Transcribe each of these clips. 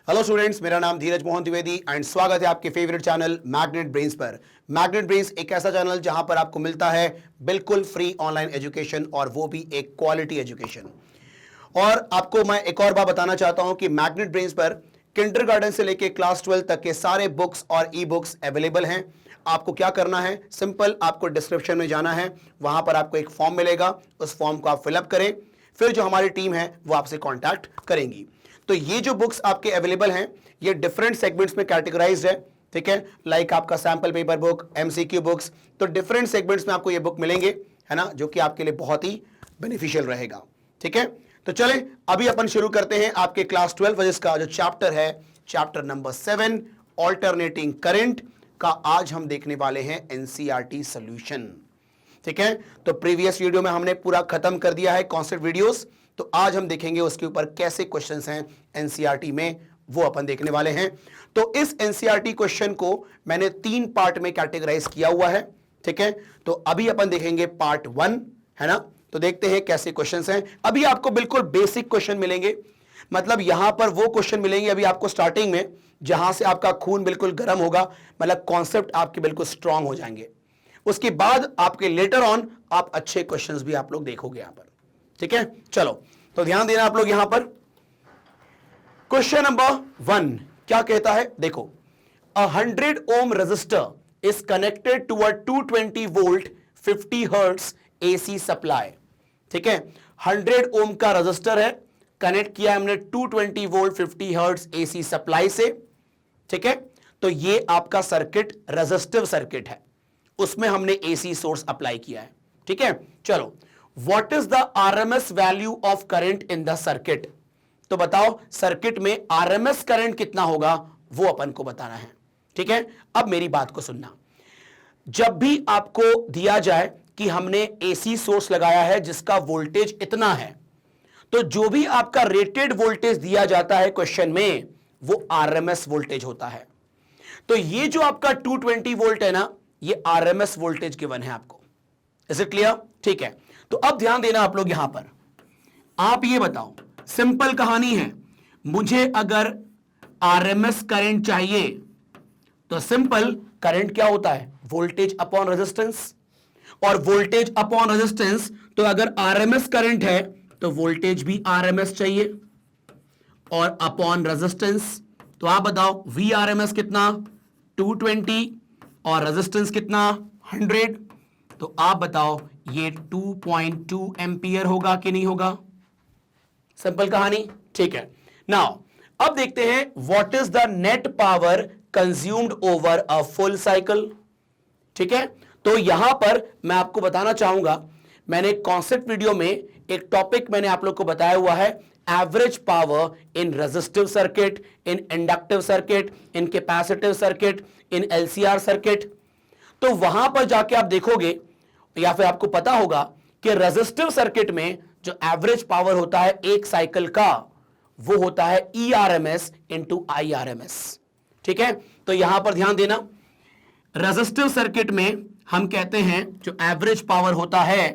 Hello students, मेरा नाम धीरज Mohan Dwivedi and स्वागत है आपके फेवरेट चैनल मैग्नेट ब्रेन्स पर। मैग्नेट ब्रेन्स एक ऐसा चैनल जहां पर आपको मिलता है बिल्कुल फ्री ऑनलाइन एजुकेशन और वो भी एक क्वालिटी एजुकेशन। और आपको मैं एक और बात बताना चाहता हूं कि मैग्नेट ब्रेन्स पर किंडरगार्टन से लेकर क्लास 12 तक के सारे बुक्स और ई बुक्स अवेलेबल हैं। आपको क्या करना है, सिंपल आपको डिस्क्रिप्शन में जाना है, वहां पर आपको एक फॉर्म मिलेगा, उस फॉर्म को आप फिलअप करें, फिर जो हमारी टीम है वो आपसे कांटेक्ट करेंगी। तो ये जो बुक्स आपके अवेलेबल हैं ये डिफरेंट सेगमेंट्स में कैटेगराइज्ड है, ठीक है। लाइक आपका sample paper book, MCQ books, तो डिफरेंट सेगमेंट्स में आपको ये बुक मिलेंगे, है ना, जो कि आपके लिए बहुत ही बेनिफिशियल रहेगा, ठीक है। तो चलें अभी अपन शुरू करते हैं आपके क्लास 12 फिजिक्स का जो चैप्टर है, चैप्टर नंबर 7 ऑल्टरनेटिंग करंट का आज हम देखने वाले हैं एनसीईआरटी सॉल्यूशन, ठीक है। तो प्रीवियस वीडियो में हमने पूरा खत्म कर दिया है कॉन्सेप्ट वीडियोस, तो आज हम देखेंगे उसके ऊपर कैसे क्वेश्चंस हैं एनसीईआरटी में, वो अपन देखने वाले हैं। तो इस एनसीईआरटी क्वेश्चन को मैंने 3 पार्ट में कैटेगराइज किया हुआ है, ठीक है। तो अभी अपन देखेंगे पार्ट 1, है ना। तो देखते हैं कैसे क्वेश्चंस हैं। अभी आपको बिल्कुल बेसिक क्वेश्चन मिलेंगे, मतलब यहां पर वो क्वेश्चन मिलेंगे अभी आपको स्टार्टिंग में, जहां से आपका खून बिल्कुल गर्म होगा, मतलब कॉन्सेप्ट आपके बिल्कुल स्ट्रांग हो जाएंगे। उसके बाद आपके लेटर ऑन आप अच्छे क्वेश्चंस भी आप लोग देखोगे यहां पर, ठीक है। चलो तो ध्यान देना आप लोग यहां पर। क्वेश्चन नंबर 1 क्या कहता है, देखो, 100 ohm resistor is connected to a 220 volt 50 hertz AC supply, ठीक है। 100 ओम का रेजिस्टर है, कनेक्ट किया हमने 220 वोल्ट 50 हर्ट्ज एसी सप्लाई से, ठीक है। तो ये आपका सर्किट रेजिस्टिव सर्किट है, उसमें हमने एसी सोर्स अप्लाई किया है, ठीक है। चलो, what is the RMS value of current in the circuit, तो बताओ सर्किट में आरएमएस करंट कितना होगा वो अपन को बताना है, ठीक है। अब मेरी बात को सुनना, जब भी आपको दिया जाए कि हमने एसी सोर्स लगाया है जिसका वोल्टेज इतना है, तो जो भी आपका रेटेड वोल्टेज दिया जाता है क्वेश्चन में वो आरएमएस वोल्टेज होता है। तो ये जो आपका 220 वोल्ट है ना, ये आरएमएस वोल्टेज गिवन है आपको। Is it clear? ठीक है। तो अब ध्यान देना आप लोग यहां पर, आप ये बताओ, सिंपल कहानी है, मुझे अगर आरएमएस करंट चाहिए तो सिंपल करंट क्या होता है, वोल्टेज अपॉन रेजिस्टेंस, और वोल्टेज अपॉन रेजिस्टेंस, तो अगर आरएमएस करंट है तो वोल्टेज भी आरएमएस चाहिए, और अपॉन रेजिस्टेंस, तो आप बताओ वी आरएमएस कितना 220 और रेजिस्टेंस कितना 100, तो आप बताओ ये 2.2 एम्पियर होगा कि नहीं होगा। सिंपल कहानी, ठीक है। नाउ अब देखते हैं what is the net power consumed over a full cycle, ठीक है। तो यहां पर मैं आपको बताना चाहूंगा, मैंने कॉन्सेप्ट वीडियो में एक टॉपिक मैंने आप लोग को बताया हुआ है, average power in resistive circuit, in inductive circuit, in capacitive circuit, in LCR circuit. तो वहां पर जाके आप देखोगे या फिर आपको पता होगा कि रेजिस्टिव सर्किट में जो एवरेज पावर होता है एक साइकिल का, वो होता है ERMS इंटू IRMS, ठीक है। तो यहां पर ध्यान देना, रेजिस्टिव सर्किट में हम कहते हैं जो एवरेज पावर होता है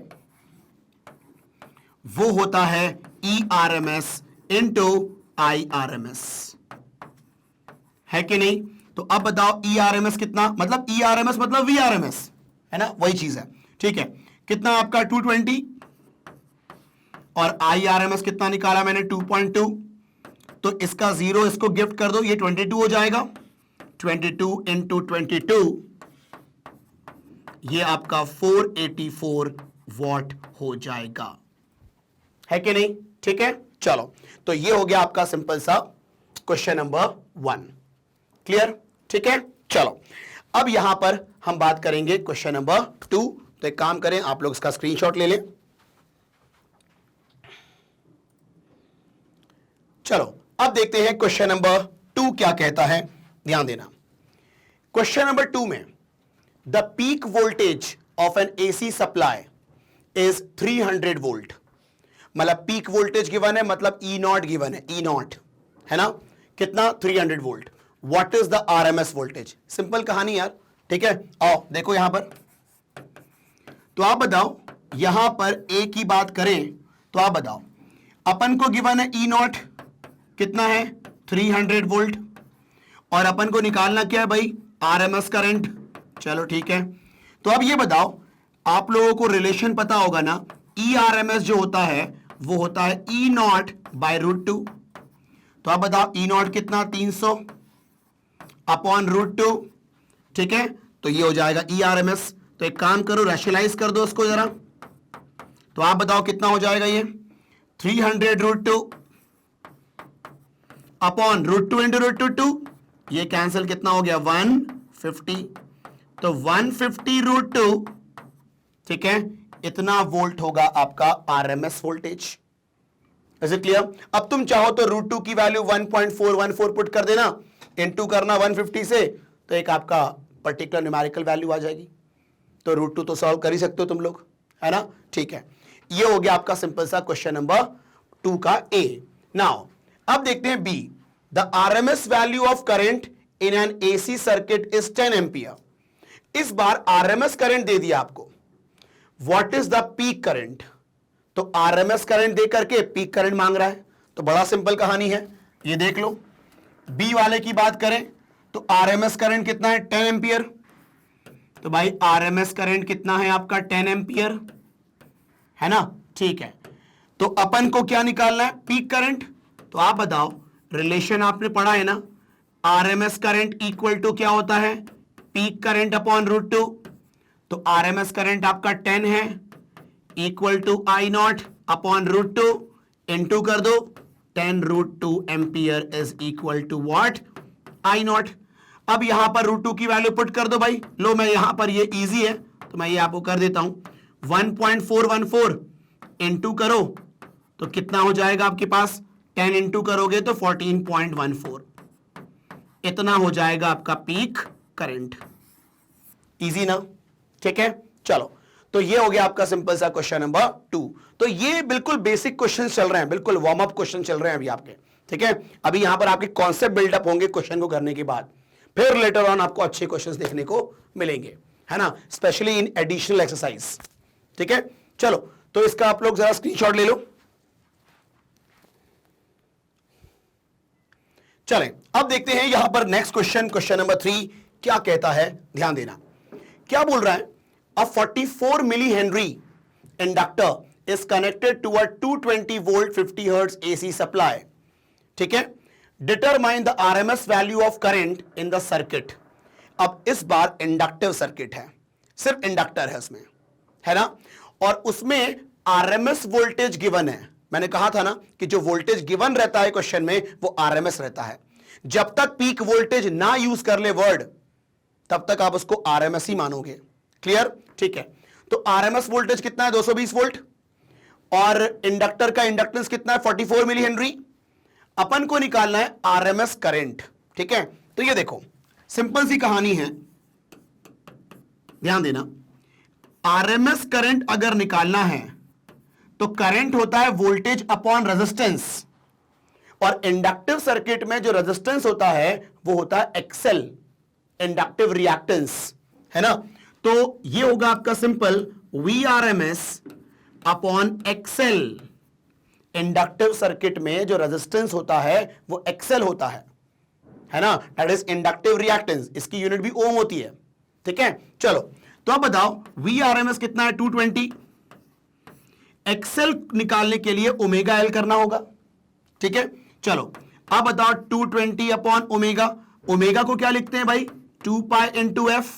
वो होता है ERMS इंटू IRMS, है कि नहीं। तो अब बताओ ERMS कितना, मतलब ERMS मतलब VRMS, है ना, वही चीज है, ठीक है। कितना आपका 220, और IRMS कितना निकाला मैंने 2.2, तो इसका 0 इसको गिफ्ट कर दो, ये 22 हो जाएगा, 22 इंटू 22, ये आपका 484 वॉट हो जाएगा, है कि नहीं, ठीक है। चलो, तो ये हो गया आपका सिंपल सा क्वेश्चन नंबर 1, क्लियर, ठीक है। चलो अब यहां पर हम बात करेंगे क्वेश्चन नंबर 2। तो एक काम करें, आप लोग इसका स्क्रीनशॉट ले लें। चलो अब देखते हैं क्वेश्चन नंबर 2 क्या कहता है, ध्यान देना। क्वेश्चन नंबर 2 में the peak voltage of N AC supply is 300 volt, मतलब पीक वोल्टेज गिवन है, मतलब ई नॉट गिवन है, ई नॉट, है ना, कितना 300 volt. What is the RMS voltage, simple कहानी यार, ठीक है। आओ देखो यहां पर, तो आप बताओ यहां पर एक ही बात करें तो आप बताओ, अपन को गिवन है ई नॉट कितना है 300 वोल्ट, और अपन को निकालना क्या है भाई, आरएमएस करंट। चलो ठीक है, तो अब ये बताओ, आप लोगों को रिलेशन पता होगा ना, ई आरएमएस जो होता है वो होता है ई नॉट बाय रूट 2। तो आप बताओ ई नॉट कितना, 300 अपॉन रूट 2, ठीक है, तो ये हो जाएगा ई आरएमएस। तो एक काम करो, रैशनलाइज कर दो उसको जरा, तो आप बताओ कितना हो जाएगा ये, 300 root 2 upon root 2 into root 2, ये कैंसिल, कितना हो गया 150, तो 150 रूट 2, ठीक है, इतना वोल्ट होगा आपका RMS voltage. Is it clear? अब तुम चाहो तो रूट 2 की वैल्यू 1.414 पुट कर देना, इनटू करना 150 से, तो एक आपका पर्टिकुलर न्यूमेरिकल वैल्यू आ जाएगी। तो रूट 2 तो सॉल्व कर ही सकते हो तुम लोग, है ना? ठीक है, ये हो गया आपका सिंपल सा क्वेश्चन नंबर 2 का ए। नाउ अब देखते हैं B. The RMS value of current in an AC circuit is 10 ampere. इस बार आरएमएस करंट दे दिया आपको, what is the peak current? तो आरएमएस करंट दे करके पीक करंट मांग रहा है, तो बड़ा सिंपल कहानी है, ये देख लो। बी वाले की बात करें तो आरएमएस करंट कितना है, 10 एम्पियर। तो भाई आरएमएस करंट कितना है आपका, 10 एम्पियर, है ना? ठीक है, तो अपन को क्या निकालना है, पीक करंट। तो आप बताओ, रिलेशन आपने पढ़ा है ना, आरएमएस करंट इक्वल टू क्या होता है, पीक करंट अपॉन रूट 2। तो आरएमएस करंट आपका 10 है, equal to I nought upon root 2, into कर दो 10 root 2 ampere is equal to what, I nought. अब यहां पर रूट 2 की वैल्यू पुट कर दो भाई। लो, मैं यहां पर, ये इजी है तो मैं ये आपको कर देता हूं, 1.414 इनटू करो तो कितना हो जाएगा आपके पास, 10 इंटू करोगे तो 14.14, इतना हो जाएगा आपका पीक करंट। इजी ना? ठीक है, चलो, तो ये हो गया आपका सिंपल सा क्वेश्चन नंबर 2। तो ये बिल्कुल बेसिक क्वेश्चन चल रहे हैं, बिल्कुल वार्म अप क्वेश्चन चल रहे हैं अभी आपके, ठीक है। अभी यहां पर आपके कॉन्सेप्ट बिल्डअप होंगे क्वेश्चन को करने के बाद, फिर लेटर ऑन आपको अच्छे क्वेश्चंस देखने को मिलेंगे, है ना, स्पेशली इन एडिशनल एक्सरसाइज, ठीक है। चलो, तो इसका आप लोग जरा स्क्रीनशॉट ले लो। चलें, अब देखते हैं यहां पर नेक्स्ट क्वेश्चन, क्वेश्चन नंबर 3 क्या कहता है, ध्यान देना। क्या बोल रहा है, a 44 milli henry inductor is connected to a 220 volt 50 hertz AC supply, ठीक है। Determine the RMS value of current in the circuit. अब इस बार इंडक्टिव सर्किट है, सिर्फ इंडक्टर है उसमें, है ना, और उसमें आरएमएस वोल्टेज गिवन है। मैंने कहा था ना कि जो वोल्टेज गिवन रहता है क्वेश्चन में वो आरएमएस रहता है। जब तक पीक वोल्टेज ना यूज कर ले वर्ड, तब तक आप उसको आरएमएस ही मानोगे। क्लियर? ठीक है, तो आरएमएस वोल्टेज कितना है, 220 वोल्ट, और इंडक्टर का इंडक्टेंस कितना है, 44 मिली हेनरी। अपन को निकालना है आरएमएस करंट, ठीक है। तो ये देखो, सिंपल सी कहानी है, ध्यान देना। आरएमएस करंट अगर निकालना है तो करंट होता है वोल्टेज अपॉन रेजिस्टेंस, और इंडक्टिव सर्किट में जो रेजिस्टेंस होता है वो होता है एक्सेल, इंडक्टिव रिएक्टेंस, है ना। तो ये होगा आपका simple Vrms upon XL. Inductive circuit में जो रेजिस्टेंस होता है वो एक्सेल होता है ना, दैट इज इंडक्टिव रिएक्टेंस। इसकी यूनिट भी ओम होती है, ठीक है। चलो, तो अब बताओ Vrms कितना है, 220। एक्सेल निकालने के लिए ओमेगा एल करना होगा, ठीक है। चलो, अब बताओ 220 अपॉन ओमेगा, ओमेगा को क्या लिखते हैं भाई, 2 pi into F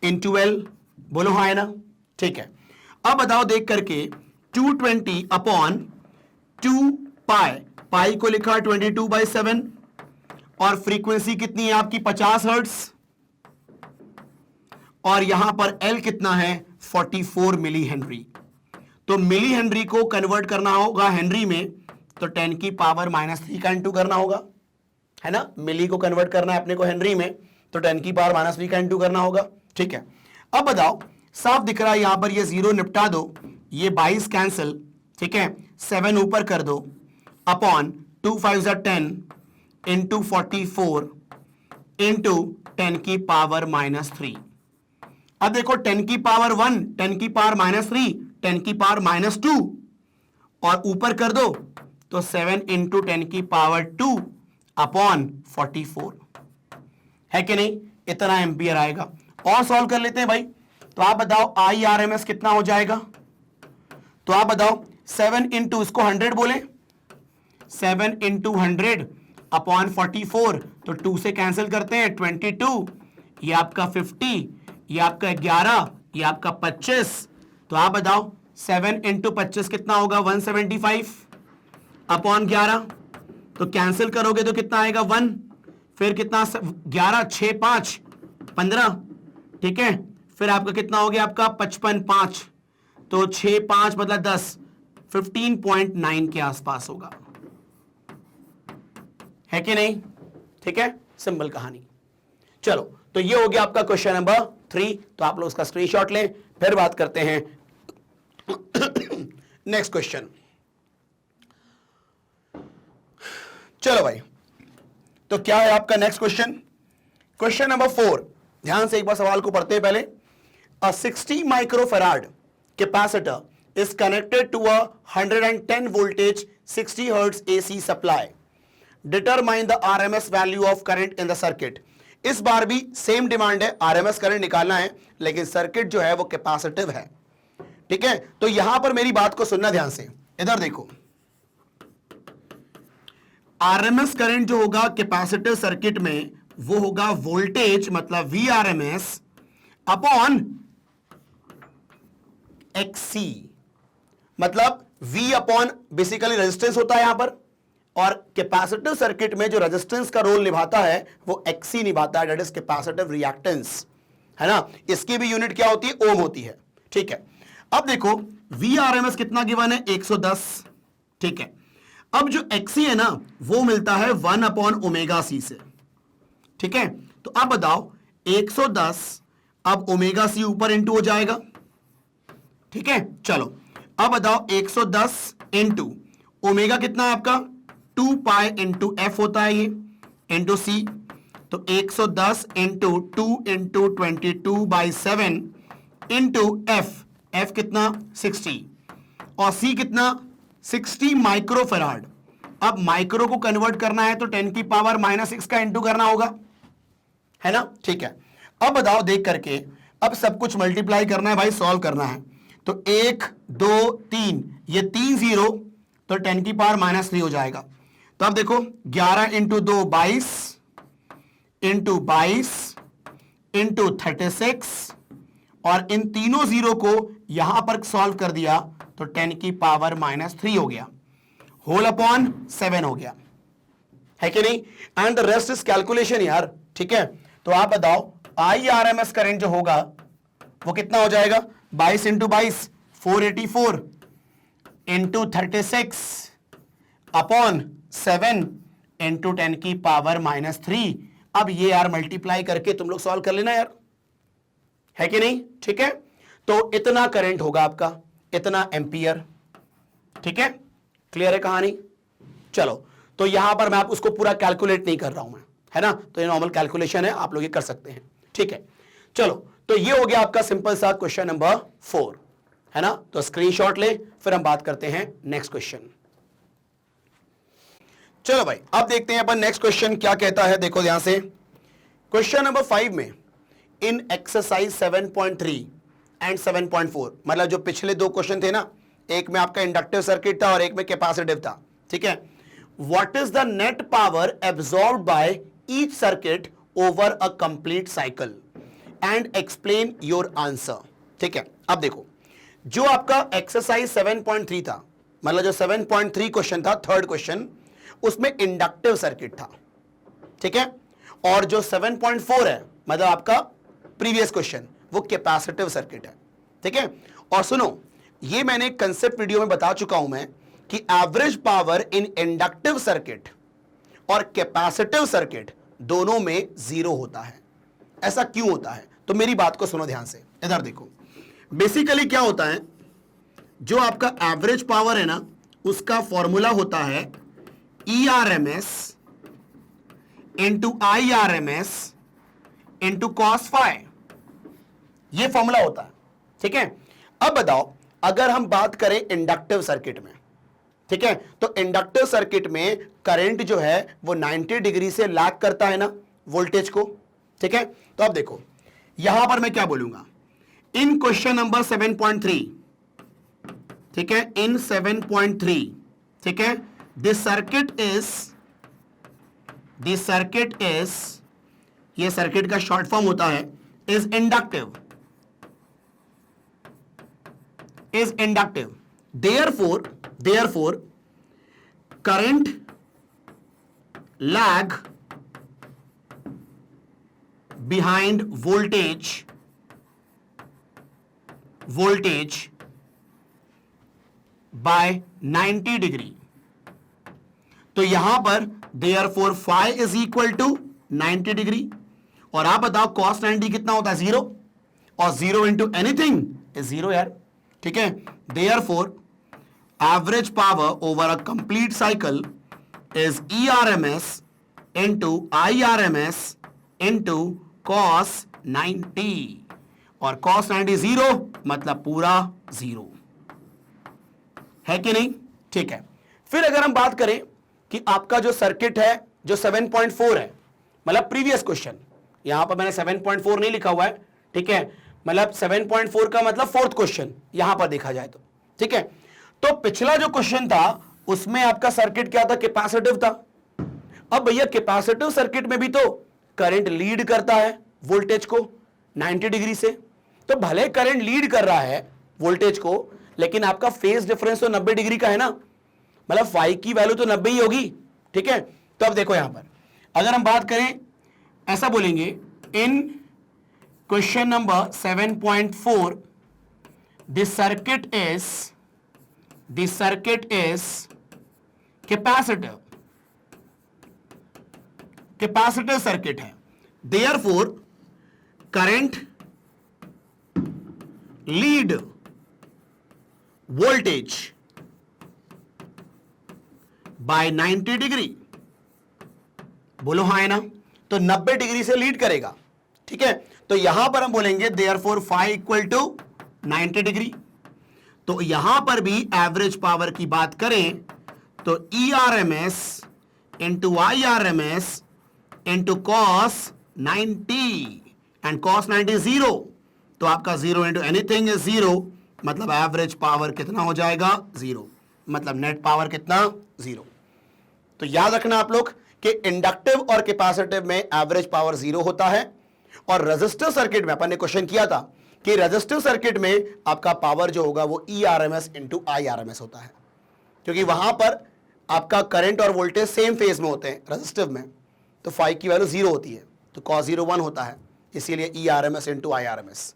into L, बोलो हाँ है ना, ठीक है। अब बताओ देख करके 220 अपॉन 2 पाई, पाई को लिखा 22/7, और फ्रीक्वेंसी कितनी है आपकी 50 हर्ट्ज, और यहां पर एल कितना है 44 मिली हेनरी। तो मिली हेनरी को कन्वर्ट करना होगा हेनरी में, तो 10 की पावर -3 का इंटू करना होगा, है ना। मिली को कन्वर्ट करना है अपने को हेनरी में, तो 10 की पावर -3 का इंटू करना होगा, ठीक है। अब बताओ, साफ दिख रहा है यहां पर, ये 0 निपटा दो, ये 22 कैंसिल, ठीक है, 7 ऊपर कर दो, अपॉन 2 5 10 इंटू 44 इंटू 10 की पावर -3। अब देखो 10 की पावर 1, 10 की पावर -3, 10 की पावर -2, और ऊपर कर दो तो 7 इंटू 10 की पावर 2 अपॉन 44 है कि नहीं, इतना एम्पियर आएगा। और सॉल्व कर लेते हैं भाई। तो आप बताओ IRMS कितना हो जाएगा, तो आप बताओ 7 इंटू, इसको 100 बोले, 7 इंटू 100 अपॉन 44, तो 2 से कैंसिल करते हैं 22, ये आपका 50, ये आपका 11, ये आपका 25। तो आप बताओ 7 इंटू 25 कितना होगा, 175 अपॉन 11, तो कैंसिल करोगे तो कितना आएगा 1, फिर कितना 11 6 5 15, ठीक है, फिर आपका कितना हो गया आपका 55 5, तो 6 5 मतलब 10, 15.9 के आसपास होगा, है कि नहीं, ठीक है, सिंपल कहानी। चलो तो ये हो गया आपका क्वेश्चन नंबर 3, तो आप लोग उसका स्क्रीनशॉट लें, फिर बात करते हैं नेक्स्ट क्वेश्चन। चलो भाई, तो क्या है आपका नेक्स्ट क्वेश्चन, क्वेश्चन नंबर 4। ध्यान से एक बार सवाल को पढ़ते हैं पहले। A 60 microfarad capacitor is connected to a 110 voltage 60 hertz AC supply, determine the RMS value of current in the circuit. इस बार भी सेम डिमांड है, RMS करंट निकालना है, लेकिन सर्किट जो है वो कैपेसिटिव है, ठीक है। तो यहां पर मेरी बात को सुनना ध्यान से, इधर देखो, RMS करंट जो होगा कैपेसिटिव सर्किट में वो होगा वोल्टेज मतलब VRMS अपॉन XC, मतलब V अपॉन बेसिकली रेजिस्टेंस होता है यहां पर, और कैपेसिटिव सर्किट में जो रेजिस्टेंस का रोल निभाता है वो XC निभाता है, दैट इज कैपेसिटिव रिएक्टेंस, है ना। इसकी भी यूनिट क्या होती है, ओम होती है, ठीक है। अब देखो VRMS कितना गिवन है, 110, ठीक है। अब जो XC है ना वो मिलता है 1 अपॉन ओमेगा C से, ठीक है। तो अब बताओ 110, अब ओमेगा C ऊपर इंटू हो जाएगा, ठीक है। चलो अब बताओ 110 इंटू ओमेगा कितना है आपका 2 पाई इंटू एफ होता है ये, इंटू C, तो 110 इंटू 2 इंटू 22/7 इंटू एफ कितना 60, और C कितना 60 माइक्रोफैराड। अब माइक्रो को कन्वर्ट करना है तो 10 की पावर -6 का इंटू करना होगा, है ना, ठीक है। अब बताओ देख करके, अब सब कुछ मल्टीप्लाई करना है भाई, सॉल्व करना है, तो 1 2 3, ये 3 0, तो 10 की पावर -3 हो जाएगा। तो अब देखो 11 इंटू 2 22 इंटू 22 इंटू 36, और इन तीनों जीरो को यहां पर सॉल्व कर दिया तो 10 की पावर -3 हो गया, होल अपॉन 7 हो गया, है कि नहीं। And the rest is calculation यार, ठीक है। तो आप बताओ IRMS करंट जो होगा वो कितना हो जाएगा, 22 इंटू 22 484 इंटू 36 अपॉन 7 इंटू 10 की पावर -3। अब ये यार मल्टीप्लाई करके तुम लोग सॉल्व कर लेना यार, है कि नहीं, ठीक है। तो इतना करंट होगा आपका, इतना एम्पियर, ठीक है, क्लियर है कहानी। चलो तो यहां पर मैं आप उसको पूरा कैलकुलेट नहीं कर रहा हूं मैं, है ना, तो ये नॉर्मल कैलकुलेशन है, आप लोग ये कर सकते हैं, ठीक है। चलो तो ये हो गया आपका सिंपल सा क्वेश्चन नंबर 4, है ना। तो स्क्रीनशॉट ले, फिर हम बात करते हैं नेक्स्ट क्वेश्चन। चलो भाई अब देखते हैं अपन नेक्स्ट क्वेश्चन क्या कहता है, देखो ध्यान से। क्वेश्चन नंबर 5 में इन एक्सरसाइज 7.3 एंड 7.4, मतलब जो पिछले दो क्वेश्चन थे ना, एक में आपका इंडक्टिव सर्किट था और एक में कैपेसिटिव था, ठीक है। What is the net power absorbed by each circuit over a complete cycle and explain your answer, ठीक है। अब देखो जो आपका एक्सरसाइज 7.3 था, मतलब जो 7.3 क्वेश्चन था, थर्ड क्वेश्चन, उसमें इंडक्टिव सर्किट था, ठीक है। और जो 7.4 है मतलब आपका प्रीवियस क्वेश्चन, वो कैपेसिटिव सर्किट है, ठीक है। और सुनो, ये मैंने कंसेप्ट वीडियो में बता चुका हूं मैं कि average power in inductive circuit और कैपेसिटिव सर्किट दोनों में 0 होता है। ऐसा क्यों होता है, तो मेरी बात को सुनो ध्यान से, इधर देखो। बेसिकली क्या होता है, जो आपका एवरेज पावर है ना, उसका फॉर्मूला होता है ERMS into IRMS into cos phi, ये फॉर्मूला होता है, ठीक है। अब बताओ अगर हम बात करें इंडक्टिव सर्किट में, ठीक है। तो इंडक्टर सर्किट में करंट जो है वो 90 डिग्री से लैग करता है ना वोल्टेज को, ठीक है। तो अब देखो यहां पर मैं क्या बोलूंगा, इन क्वेश्चन नंबर 7.3, ठीक है, इन 7.3, ठीक है, दिस सर्किट इज, ये सर्किट का शॉर्ट फॉर्म होता है, is inductive, therefore current lag behind voltage by 90 degree. तो यहां पर therefore phi is equal to 90 degree, और आप बताओ cos 90 कितना होता है, 0, और 0 into anything is 0 यार, ठीक है। therefore average power over a complete cycle is ERMS into IRMS into cos 90, और cos 90 0 मतलब पूरा 0 है कि नहीं, ठीक है। फिर अगर हम बात करें कि आपका जो सर्किट है जो 7.4 है, मतलब प्रीवियस क्वेश्चन, यहां पर मैंने 7.4 नहीं लिखा हुआ है, ठीक है, मतलब 7.4 का मतलब फोर्थ क्वेश्चन यहां पर देखा जाए तो, ठीक है। तो पिछला जो क्वेश्चन था उसमें आपका सर्किट क्या था, कैपेसिटिव था। अब भैया कैपेसिटिव सर्किट में भी तो करंट लीड करता है वोल्टेज को 90 डिग्री से, तो भले करंट लीड कर रहा है वोल्टेज को, लेकिन आपका फेज डिफरेंस तो 90 डिग्री का है ना, मतलब फाई की वैल्यू तो 90 ही होगी, ठीक है। तो अब देखो यहां पर अगर हम बात करें, ऐसा बोलेंगे in question number 7.4 this circuit is capacitive circuit है, therefore current lead voltage by 90 degree. बोलो हाँ है ना, तो 90 डिग्री से लीड करेगा, ठीक है। तो यहां पर हम बोलेंगे therefore phi equal to 90 degree. तो यहां पर भी एवरेज पावर की बात करें तो ERMS into IRMS into cos 90, and cos 90 0, तो आपका 0 इंटू एनीथिंग इज 0, मतलब एवरेज पावर कितना हो जाएगा, 0, मतलब नेट पावर कितना, 0। तो याद रखना आप लोग कि इंडक्टिव और कैपेसिटिव में एवरेज पावर 0 होता है, और रेजिस्टिव सर्किट में अपन ने क्वेश्चन किया था कि रेजिस्टिव सर्किट में आपका पावर जो होगा वो ERMS इंटू IRMS होता है, क्योंकि वहां पर आपका करंट और वोल्टेज सेम फेज में होते हैं रेजिस्टिव में, तो फाई की वैल्यू 0 होती है, तो cos 0 1 होता है, इसीलिए ERMS इंटू IRMS।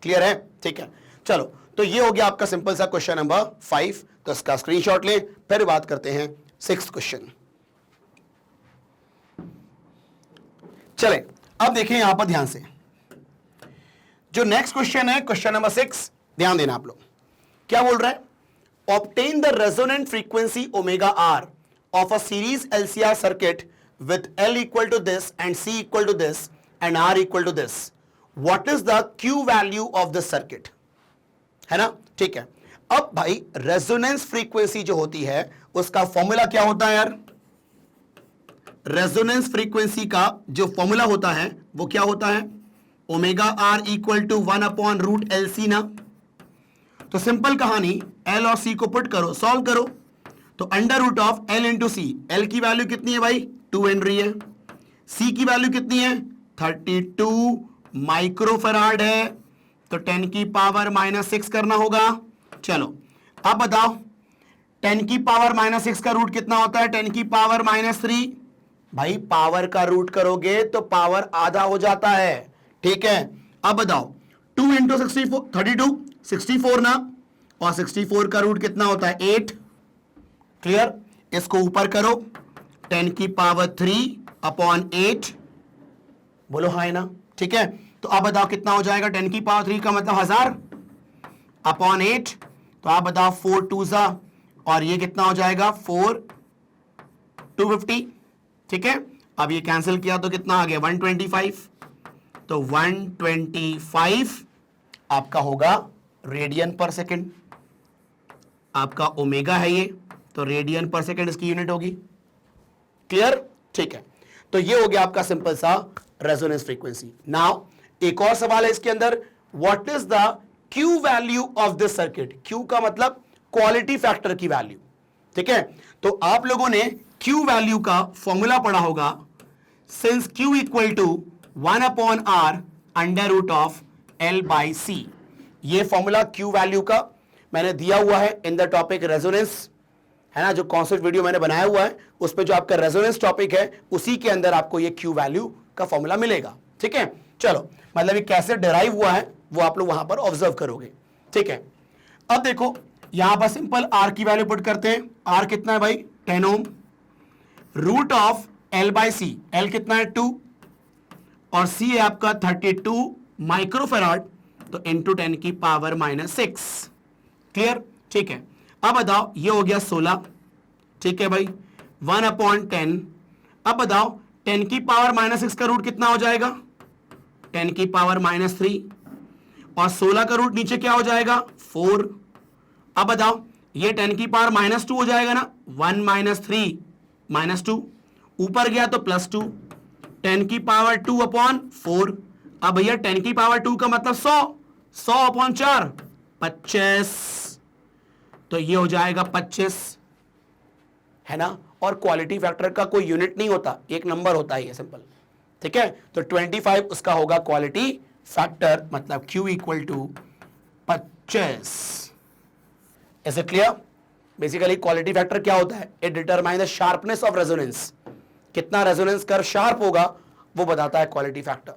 क्लियर है, ठीक है। चलो, तो ये हो गया आपका सिंपल सा क्वेश्चन नंबर 5, तो इसका स्क्रीनशॉट लें। फिर बात करते हैं 6th क्वेश्चन। चलें, अब देखें यहां पर ध्यान से, जो नेक्स्ट क्वेश्चन है क्वेश्चन नंबर 6, ध्यान देना आप लोग, क्या बोल रहा है, obtain the resonant frequency omega R of a series LCR circuit with L equal to this and C equal to this and R equal to this. What is the Q value of the circuit? है ना, ठीक है। अब भाई resonance frequency जो होती है उसका फॉर्मूला क्या होता है यार, रेजोनेंस फ्रीक्वेंसी का जो फॉर्मूला होता है वो क्या होता है, omega are equal to 1/√LC ना। तो सिंपल कहानी, L और C को पुट करो, सॉल्व करो, तो √L इंटू सी। L की वैल्यू कितनी है भाई, 2 हेनरी है, C की वैल्यू कितनी है, 32 माइक्रोफराड है, तो 10 की पावर -6 करना होगा। चलो अब बताओ 10 की पावर -6 का रूट कितना होता है, 10 की पावर -3। भाई पावर का रूट करोगे तो पावर आधा हो जाता है, ठीक है। अब बताओ 2 इंटू 64, 32, 64 ना, और 64 का रूट कितना होता है, 8। क्लियर, इसको ऊपर करो, 10 की पावर 3/8, बोलो हाँ है ना, ठीक है। तो अब बताओ कितना हो जाएगा, 10 की पावर 3 का मतलब 1000/8, तो आप बताओ 4 2 और ये कितना हो जाएगा, 4 250, ठीक है। अब ये कैंसिल किया तो कितना आ गया, 125, तो 125 आपका होगा रेडियन पर सेकेंड, आपका ओमेगा है ये, तो रेडियन पर सेकेंड इसकी यूनिट होगी। क्लियर? ठीक है, तो ये हो गया आपका सिंपल सा रेजोनेंस फ्रीक्वेंसी। नाउ एक और सवाल है इसके अंदर, what is the Q value of this circuit? Q का मतलब क्वालिटी फैक्टर की वैल्यू। ठीक है, तो आप लोगों ने क्यू वैल्यू का फॉर्मूला पढ़ा होगा, since Q equal to 1/r under root of L by C। ये फॉर्मूला क्यू वैल्यू का मैंने दिया हुआ है इन द टॉपिक रेजोनेंस, है ना, जो कॉन्सेप्ट वीडियो मैंने बनाया हुआ है उस पे जो आपका रेजोनेंस टॉपिक है उसी के अंदर आपको ये क्यू वैल्यू का फॉर्मूला मिलेगा। ठीक है, चलो, मतलब ये कैसे डिराइव हुआ है वो आप लोग वहां पर ऑब्जर्व करोगे। ठीक है, अब देखो यहां पर सिंपल आर की वैल्यू पुट करते हैं। आर कितना है भाई? 10 ohm. Root of L by C, L कितना है? 2, और सी है आपका 32 माइक्रोफेराड, तो इंटू 10 की पावर -6। क्लियर? ठीक है, अब बताओ ये हो गया 16। ठीक है भाई, 1/10। अब बताओ 10 की पावर -6 का रूट कितना हो जाएगा? 10 की पावर -3, और 16 का रूट नीचे क्या हो जाएगा? 4। अब बताओ ये 10 की पावर -2 हो जाएगा ना, 1 - 3 -2, ऊपर गया तो +2, 10 की पावर 2/4। अब भैया 10 की पावर 2 का मतलब 100/4 25, तो ये हो जाएगा 25, है ना। और क्वालिटी फैक्टर का कोई यूनिट नहीं होता, एक नंबर होता है, ये सिंपल। ठीक है, तो 25 उसका होगा क्वालिटी फैक्टर, मतलब Q equal to 25। Is it clear? Basically quality factor क्या होता है? It determine the sharpness of resonance, कितना रेजोनेंस कर शार्प होगा वो बताता है क्वालिटी फैक्टर।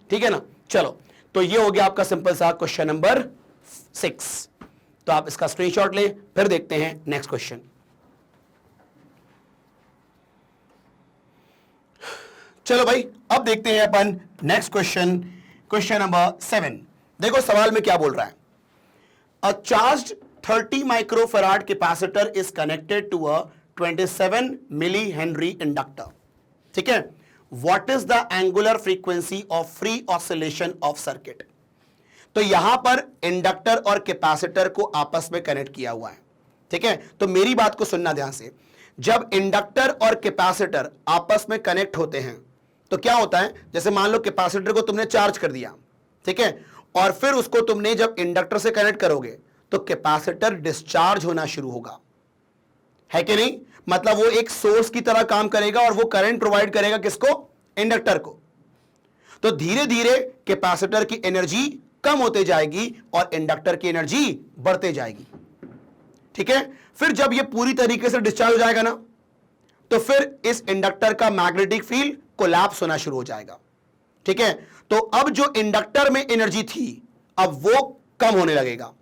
ठीक है ना। चलो, तो ये हो गया आपका सिंपल सा क्वेश्चन नंबर 6। तो आप इसका स्क्रीनशॉट ले, फिर देखते हैं नेक्स्ट क्वेश्चन। चलो भाई, अब देखते हैं अपन नेक्स्ट क्वेश्चन, क्वेश्चन नंबर 7। देखो सवाल में क्या बोल रहा है, a charged 30 microfarad capacitor is connected to a 27 milli henry inductor. ठीक है, what is the angular frequency of free oscillation of circuit? तो यहां पर इंडक्टर और कैपेसिटर को आपस में कनेक्ट किया हुआ है। ठीक है, तो मेरी बात को सुनना ध्यान से। जब इंडक्टर और कैपेसिटर आपस में कनेक्ट होते हैं तो क्या होता है, जैसे मान लो कैपेसिटर को तुमने चार्ज कर दिया, ठीक है, और फिर उसको तुमने जब इंडक्टर से कनेक्ट करोगे तो कैपेसिटर डिस्चार्ज होना शुरू होगा, है कि नहीं? मतलब वो एक सोर्स की तरह काम करेगा और वो करंट प्रोवाइड करेगा किसको? इंडक्टर को। तो धीरे धीरे कैपेसिटर की एनर्जी कम होते जाएगी और इंडक्टर की एनर्जी बढ़ते जाएगी। ठीक है, फिर जब ये पूरी तरीके से डिस्चार्ज हो जाएगा ना, तो फिर इस इंडक्टर का मैग्नेटिक फील्ड कोलैप्स होना शुरू हो जाएगा। ठीक है, तो अब जो इंडक्टर में एनर्जी थी अब वो कम होने लगेगा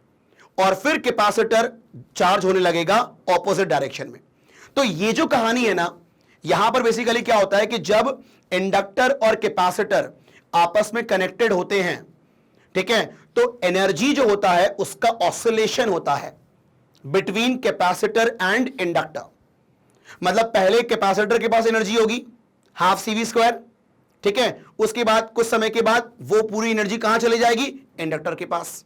और फिर कैपेसिटर चार्ज होने लगेगा ऑपोजिट डायरेक्शन में। तो ये जो कहानी है ना, यहां पर बेसिकली क्या होता है कि जब इंडक्टर और कैपेसिटर आपस में कनेक्टेड होते हैं, ठीक है, तो एनर्जी जो होता है उसका ऑसिलेशन होता है बिटवीन कैपेसिटर एंड इंडक्टर। मतलब पहले कैपेसिटर के पास एनर्जी होगी हाफ CV², ठीक है, उसके बाद कुछ समय के बाद वो पूरी एनर्जी कहां चली जाएगी? इंडक्टर के पास,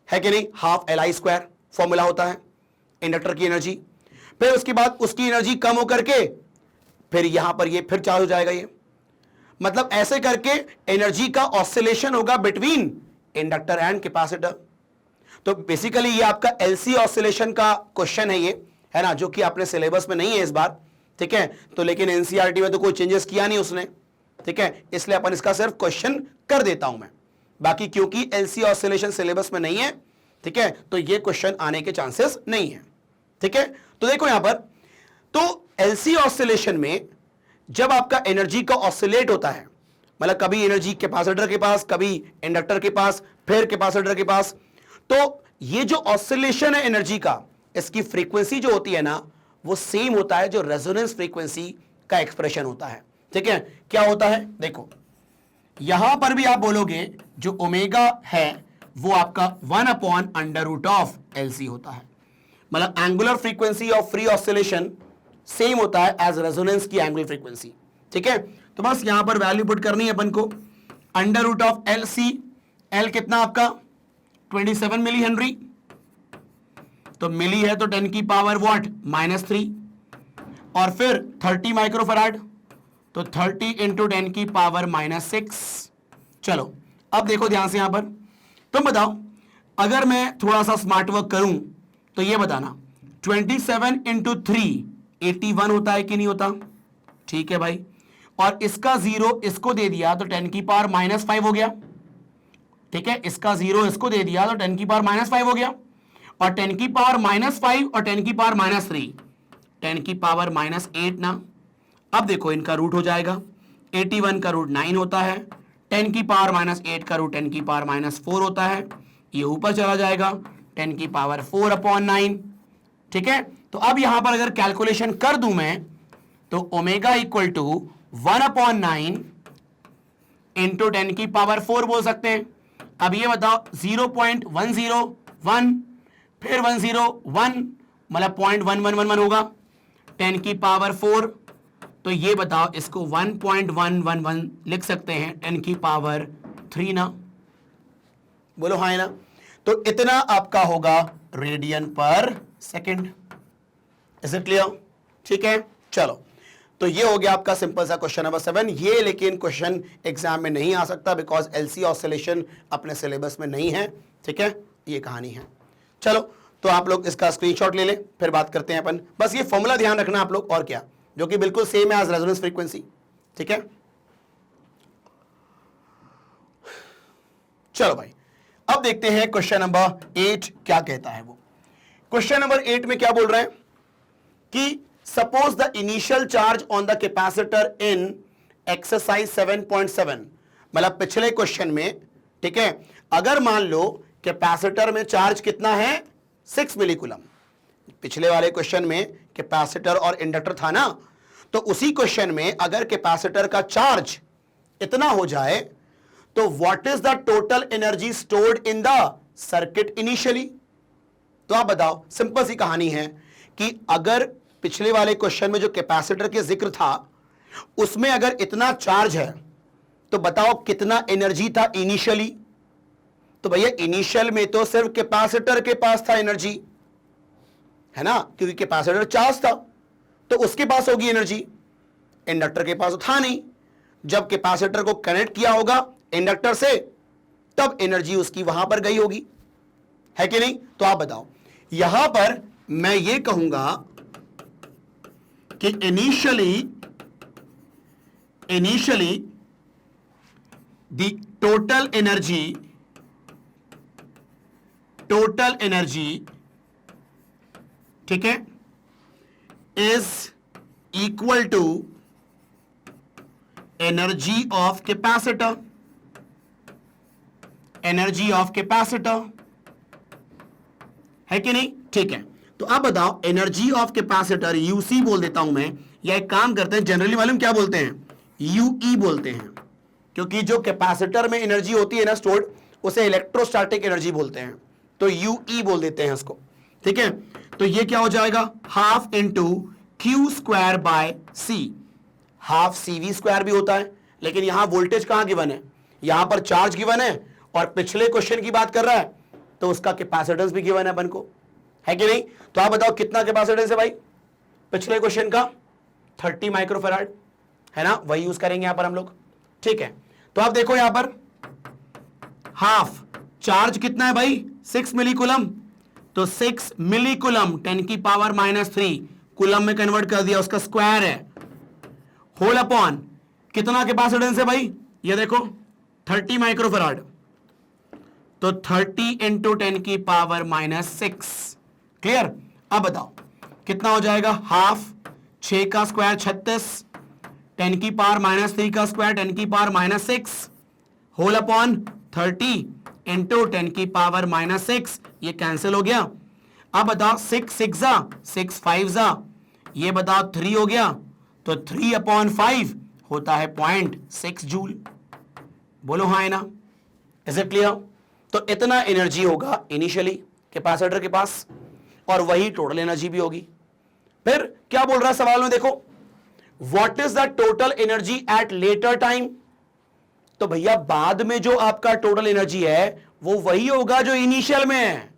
है कि नहीं? हाफ LI² फॉर्मूला होता है इंडक्टर की एनर्जी। फिर उसके बाद उसकी एनर्जी कम होकर के फिर यहां पर ये फिर चार्ज हो जाएगा। ये मतलब ऐसे करके एनर्जी का ऑसिलेशन होगा बिटवीन इंडक्टर एंड कैपेसिटर। तो बेसिकली ये आपका LC ऑसिलेशन का क्वेश्चन है, ये है ना, जो कि अपने सिलेबस में नहीं है इस बार। ठीक है, तो लेकिन NCERT में तो कोई चेंजेस किया नहीं उसने। ठीक है, इसलिए अपन इसका सिर्फ क्वेश्चन कर देता हूं मैं, बाकी क्योंकि LC ऑसिलेशन सिलेबस में नहीं है, ठीक है, तो ये क्वेश्चन आने के चांसेस नहीं है। ठीक है, तो देखो यहां पर, तो LC ऑसिलेशन में जब आपका एनर्जी का ऑसिलेट होता है, मतलब कभी एनर्जी कैपेसिटर के पास, कभी इंडक्टर के पास, फिर कैपेसिटर के पास, तो ये जो ऑसिलेशन है एनर्जी का, इसकी फ्रीक्वेंसी जो होती है ना, वो सेम होता है जो रेजोनेंस फ्रीक्वेंसी का एक्सप्रेशन होता है। ठीक है, क्या होता है देखो, यहां पर भी आप बोलोगे जो ओमेगा है वो आपका 1/√ऑफ LC होता है। मतलब angular frequency of free oscillation same होता है एज रेजोनेंस की एंगुलर फ्रीक्वेंसी। ठीक है, तो बस यहां पर वैल्यू पुट करनी है अपन को, √ऑफ LC, L कितना आपका 27 मिली हेनरी, तो मिली है तो 10 की पावर व्हाट -3, और फिर 30 माइक्रोफराड तो 30 इंटू 10 की पावर -6। चलो अब देखो ध्यान से यहां पर, तुम बताओ अगर मैं थोड़ा सा स्मार्ट वर्क करूं तो ये बताना 27 इंटू 3 81 होता है कि नहीं होता? ठीक है भाई, और इसका 0 इसको दे दिया तो 10 की पावर -5 हो गया। ठीक है, इसका 0 इसको दे दिया तो 10 की पावर -5 हो गया, और 10 की पावर -5 और 10 की पावर -3 10 की पावर -8 ना। अब देखो इनका रूट हो जाएगा, 81 का रूट 9 होता है, 10 की पावर -8 का रूट 10 की पावर -4 होता है, ये ऊपर चला जाएगा 10 की पावर 4/9। ठीक है, तो अब यहां पर अगर कैलकुलेशन कर दूं मैं तो ओमेगा इक्वल टू 1/9 इंटू 10 की पावर 4 बोल सकते हैं। अब ये बताओ 0.101 फिर 101 मतलब 0.1111 होगा 10 की पावर 4, तो ये बताओ इसको 1.111 लिख सकते हैं 10 की पावर 3 ना। बोलो हाँ है ना। तो इतना आपका होगा रेडियन पर सेकेंड। Is it clear? ठीक है, चलो तो ये हो गया आपका सिंपल सा क्वेश्चन नंबर 7। ये लेकिन क्वेश्चन एग्जाम में नहीं आ सकता बिकॉज एलसी ऑसिलेशन अपने सिलेबस में नहीं है। ठीक है, ये कहानी है। चलो तो आप लोग इसका स्क्रीनशॉट ले लें, फिर बात करते हैं अपन। बस ये फॉर्मूला ध्यान रखना आप लोग, और क्या, जो कि बिल्कुल सेम है एज रेजोनेंस फ्रीक्वेंसी। ठीक है, चलो भाई अब देखते हैं क्वेश्चन नंबर 8 क्या कहता है। वो क्वेश्चन नंबर 8 में क्या बोल रहे हैं कि suppose the initial charge on the capacitor in exercise 7.7, मतलब पिछले क्वेश्चन में। ठीक है, अगर मान लो कैपेसिटर में चार्ज कितना है 6 मिलीकूलम, पिछले वाले क्वेश्चन में कैपेसिटर और इंडक्टर था ना, तो उसी क्वेश्चन में अगर कैपेसिटर का चार्ज इतना हो जाए तो what is the total energy stored in the circuit initially. तो आप बताओ, सिंपल सी कहानी है कि अगर पिछले वाले क्वेश्चन में जो कैपेसिटर के जिक्र था उसमें अगर इतना चार्ज है तो बताओ कितना एनर्जी था इनिशियली। तो भैया इनिशियल में तो सिर्फ कैपेसिटर के पास था एनर्जी, है ना, क्योंकि कैपेसिटर चार्ज था तो उसके पास होगी एनर्जी, इंडक्टर के पास तो था नहीं। जब कैपेसिटर को कनेक्ट किया होगा इंडक्टर से तब एनर्जी उसकी वहां पर गई होगी, है कि नहीं। तो आप बताओ, यहां पर मैं ये कहूंगा कि इनिशियली द टोटल एनर्जी ठीक है is equal to energy of capacitor, है कि नहीं। ठीक है, तो आप बताओ एनर्जी ऑफ कैपेसिटर यूसी बोल देता हूं मैं, या एक काम करते हैं जनरली मालूम क्या बोलते हैं, यूई बोलते हैं, क्योंकि जो कैपेसिटर में एनर्जी होती है ना स्टोर्ड उसे इलेक्ट्रोस्टैटिक एनर्जी बोलते हैं, तो यूई बोल देते हैं इसको। ठीक है, तो ये क्या हो जाएगा half into Q square by C, half CV square भी होता है, लेकिन यहां वोल्टेज कहां गिवन है, यहां पर चार्ज गिवन है और पिछले क्वेश्चन की बात कर रहा है तो उसका कैपेसिटेंस भी गिवन है अपन को, है कि नहीं। तो आप बताओ कितना कैपेसिटेंस है भाई पिछले क्वेश्चन का 30 माइक्रोफैराड, है ना, वही यूज करेंगे यहां पर हम लोग। ठीक है, तो आप देखो यहां पर हाफ चार्ज कितना है भाई 6 मिलीकूलम, तो 6 मिलीकूलम 10 की पावर -3 कूलम में कन्वर्ट कर दिया, उसका स्क्वायर है, होल अपॉन कितना कैपेसिटेंस है भाई, ये देखो 30 माइक्रोफैराड, तो 30 इंटू 10 की पावर -6। क्लियर। अब बताओ कितना हो जाएगा, हाफ 6 का स्क्वायर 36, 10 की पावर -3 का स्क्वायर 10 की पावर -6 होल अपॉन 30 इंटू 10 की पावर -6, ये कैंसिल हो गया। अब बताओ 6 6 जा 6 5 जा, ये बताओ 3 हो गया, तो 3/5 होता है 0.6 जूल। बोलो हाँ है ना, इज इट क्लियर। तो इतना एनर्जी होगा इनिशियली कैपेसिटर के पास और वही टोटल एनर्जी भी होगी। फिर क्या बोल रहा है सवाल में, देखो what is the total energy at later time. तो भैया बाद में जो आपका टोटल एनर्जी है वो वही होगा जो इनिशियल में है।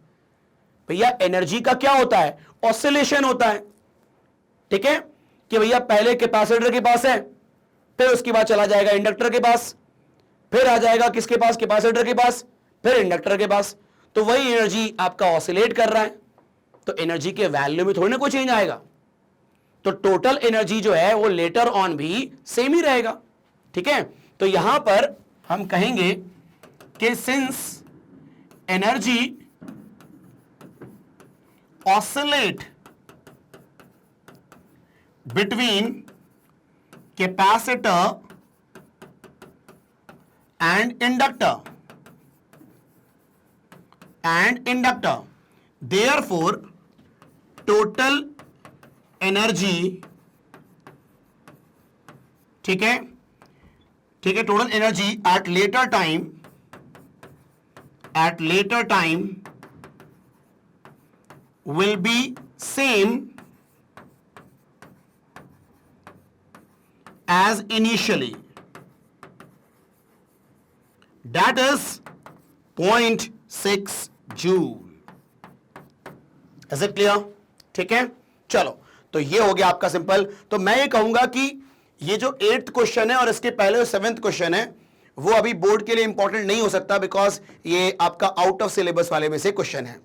भैया एनर्जी का क्या होता है, ऑसिलेशन होता है, ठीक है, कि भैया पहले कैपेसिटर के पास है, फिर उसके बाद चला जाएगा इंडक्टर के पास, फिर आ जाएगा किसके पास, कैपेसिटर के पास, फिर इंडक्टर के पास। तो वही एनर्जी आपका ऑसिलेट कर रहा है, तो एनर्जी के वैल्यू में थोड़ी ना कोई चेंज आएगा। तो टोटल एनर्जी जो है वो लेटर ऑन भी सेम ही रहेगा, ठीक है। तो यहां पर हम कहेंगे कि since energy oscillate between capacitor and inductor, therefore total energy, ठीक है, total energy at later time will be same as initially, that is 0.6 joule. Is it clear? ठीक है, चलो, तो ये हो गया आपका सिंपल। तो मैं ये कहूंगा कि ये जो 8th क्वेश्चन है और इसके पहले जो 7th क्वेश्चन है वो अभी बोर्ड के लिए इंपॉर्टेंट नहीं हो सकता, बिकॉज ये आपका आउट ऑफ सिलेबस वाले में से क्वेश्चन है,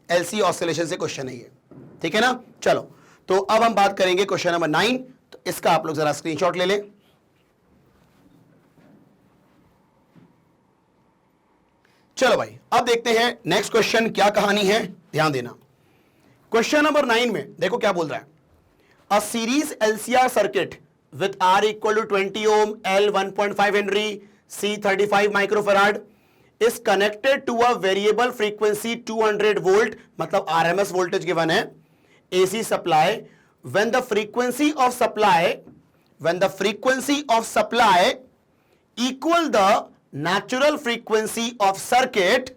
एलसी ऑसिलेशन से क्वेश्चन है ये, ठीक है ना। चलो, तो अब हम बात करेंगे क्वेश्चन नंबर 9। तो इसका आप लोग जरा स्क्रीनशॉट ले लें। चलो भाई, अब देखते हैं नेक्स्ट क्वेश्चन क्या कहानी है, ध्यान देना। क्वेश्चन नंबर 9 में देखो क्या बोल रहा है। A series LCR circuit with R equal to 20 ohm, L 1.5 henry, C 35 microfarad is connected to a variable frequency 200 volt, मतलब आरएमएस वोल्टेज गिवन है, AC supply, when the frequency of supply equal the natural frequency of circuit,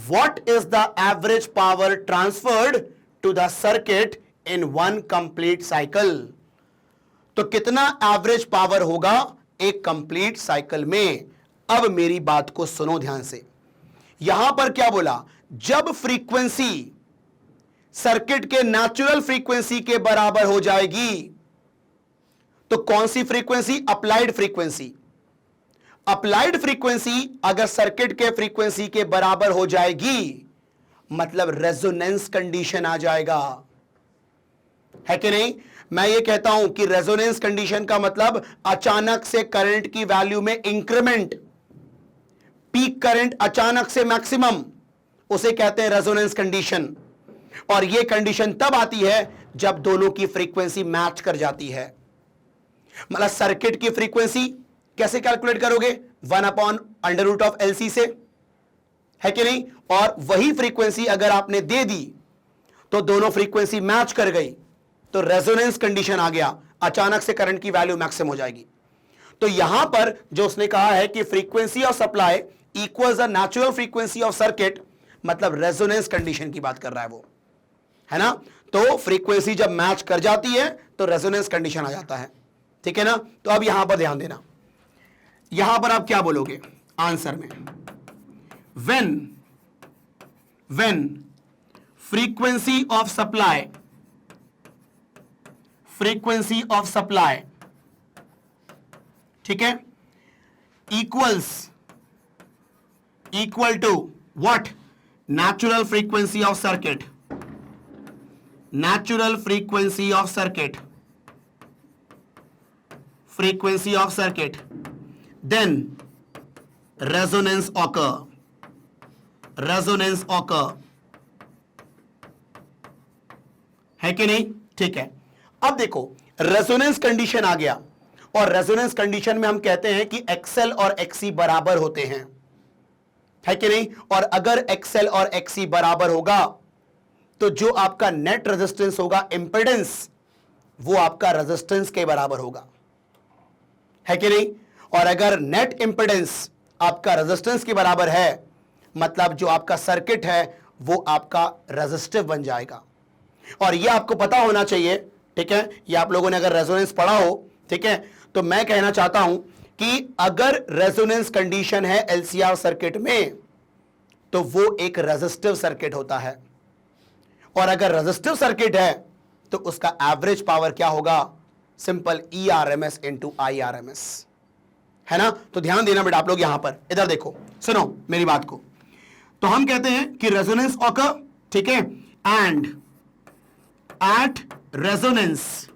what is the average power transferred to the circuit in one complete cycle? तो कितना average power होगा एक complete cycle में। अब मेरी बात को सुनो ध्यान से, यहां पर क्या बोला, जब फ्रीक्वेंसी सर्किट के नेचुरल फ्रीक्वेंसी के बराबर हो जाएगी, तो कौन सी frequency, applied frequency. Applied frequency अगर सर्किट के फ्रीक्वेंसी के बराबर हो जाएगी, मतलब रेजोनेंस कंडीशन आ जाएगा, है कि नहीं। मैं ये कहता हूं कि रेजोनेंस कंडीशन का मतलब अचानक से करंट की वैल्यू में इंक्रीमेंट, पीक करंट अचानक से मैक्सिमम, उसे कहते हैं रेजोनेंस कंडीशन। और यह कंडीशन तब आती है जब दोनों की फ्रीक्वेंसी मैच कर जाती है। मतलब सर्किट की फ्रीक्वेंसी कैसे कैलकुलेट करोगे, 1/√LC से, है कि नहीं। और वही फ्रीक्वेंसी अगर आपने दे दी तो दोनों फ्रीक्वेंसी मैच कर गई, तो रेजोनेंस कंडीशन आ गया, अचानक से करंट की वैल्यू मैक्सिमम हो जाएगी। तो यहां पर जो उसने कहा है कि frequency of supply equals the natural frequency of circuit, मतलब रेजोनेंस कंडीशन की बात कर रहा है वो, है ना। तो फ्रीक्वेंसी जब मैच कर जाती है तो रेजोनेंस कंडीशन आ जाता है, ठीक है ना। तो अब यहां पर ध्यान देना, यहां पर आप क्या बोलोगे आंसर में, when frequency of supply, ठीक है, equal to what, natural frequency of circuit, then resonance occur, है कि नहीं, ठीक है। अब देखो रेजोनेंस कंडीशन आ गया, और रेजोनेंस कंडीशन में हम कहते हैं कि एक्सएल और एक्सी बराबर होते हैं, है कि नहीं। और अगर एक्सएल और एक्सी बराबर होगा तो जो आपका नेट रेजिस्टेंस होगा, इंपेडेंस, वो आपका रेजिस्टेंस के बराबर होगा, है कि नहीं। और अगर नेट इंपेडेंस आपका रेजिस्टेंस के बराबर है, मतलब जो आपका सर्किट है वो आपका रेजिस्टिव बन जाएगा। और ये आपको पता होना चाहिए, ठीक है। ये आप लोगों ने अगर रेजोनेंस पढ़ा हो, ठीक है, तो मैं कहना चाहता हूं कि अगर रेजोनेंस कंडीशन है एलसीआर सर्किट में, तो वो एक रेजिस्टिव सर्किट होता है, और अगर रेजिस्टिव सर्किट है तो उसका एवरेज पावर क्या होगा? सिंपल ERMS इंटू IRMS, है ना? तो ध्यान देना बेटा आप लोग यहां पर, इधर देखो, सुनो मेरी बात को। तो हम कहते हैं कि रेजोनेंस ऑकर, ठीक है, and at resonance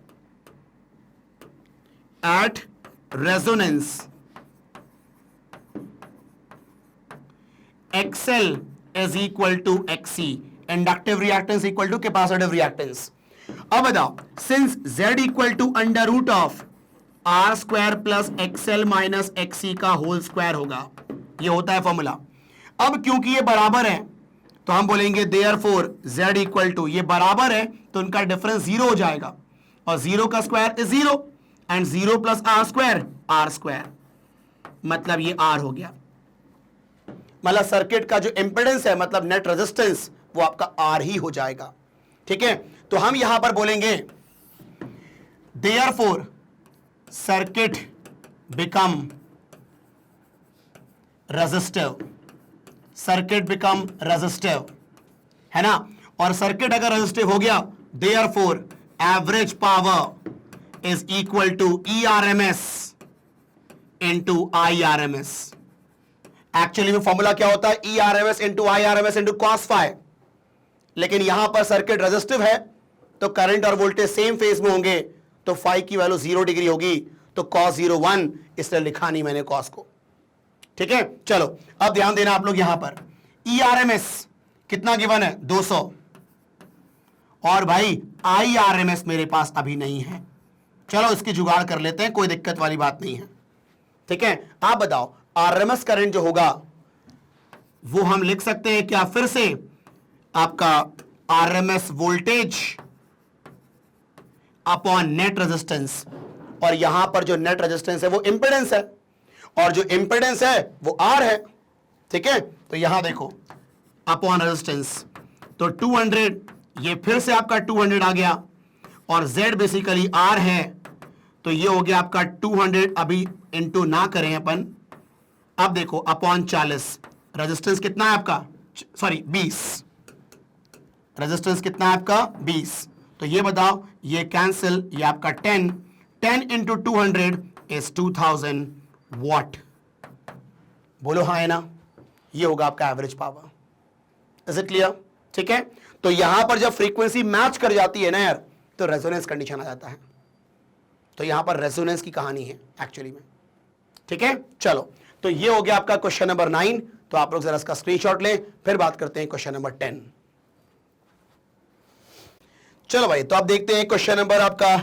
XL is equal to XC, inductive reactance equal to capacitive reactance. अब बताओ, since Z equal to under root of R square plus XL minus XC का होल स्क्वायर होगा, ये होता है formula. अब क्योंकि ये बराबर है तो हम बोलेंगे देयरफॉर Z इक्वल टू, ये बराबर है तो उनका डिफरेंस जीरो हो जाएगा, और जीरो का square is zero, and zero plus R square, मतलब ये R हो गया। मतलब सर्किट का जो इंपेडेंस है, मतलब नेट रेजिस्टेंस, वो आपका R ही हो जाएगा, ठीक है। तो हम यहां पर बोलेंगे देयरफॉर सर्किट बिकम रेजिस्टिव, है ना। और सर्किट अगर रेजिस्टिव हो गया, therefore average power is equal to ERMS into IRMS। Actually में फॉर्मूला क्या होता है? ERMS into IRMS into cos phi, लेकिन यहां पर सर्किट रेजिस्टिव है तो करंट और वोल्टेज सेम फेज में होंगे, तो फाई की वैल्यू 0 डिग्री होगी, तो cos 0 1, इसलिए लिखा नहीं मैंने cos को, ठीक है। चलो अब ध्यान देना आप लोग यहां पर, ERMS कितना गिवन है? 200, और भाई IRMS मेरे पास अभी नहीं है। चलो इसकी जुगाड़ कर लेते हैं, कोई दिक्कत वाली बात नहीं है, ठीक है। आप बताओ RMS करंट जो होगा वो हम लिख सकते हैं क्या फिर से? आपका RMS voltage upon net resistance, और यहां पर जो नेट रेजिस्टेंस है वो इंपेडेंस है, और जो इंपेडेंस है वो R है, ठीक है। तो यहां देखो अपॉन रेजिस्टेंस, तो 200, ये फिर से आपका 200 आ गया, और Z बेसिकली R है, तो ये हो गया आपका 200, अभी इंटू ना करें अपन, अब देखो अपॉन 40, रेजिस्टेंस कितना है आपका? सॉरी 20, रेजिस्टेंस कितना है आपका? 20। तो ये बताओ, ये कैंसिल, ये आपका 10 इंटू 200 इज 2000 वॉट। बोलो हाँ है ना? ये होगा आपका average power. Is it clear? ठीक है। तो यहां पर जब फ्रीक्वेंसी मैच कर जाती है ना यार, तो रेजोनेंस कंडीशन आ जाता है। तो यहां पर रेजोनेंस की कहानी है एक्चुअली में, ठीक है। चलो, तो ये हो गया आपका क्वेश्चन नंबर 9। तो आप लोग जरा इसका स्क्रीनशॉट लें, फिर बात करते हैं क्वेश्चन नंबर 10। चलो भाई, तो आप देखते हैं क्वेश्चन नंबर आपका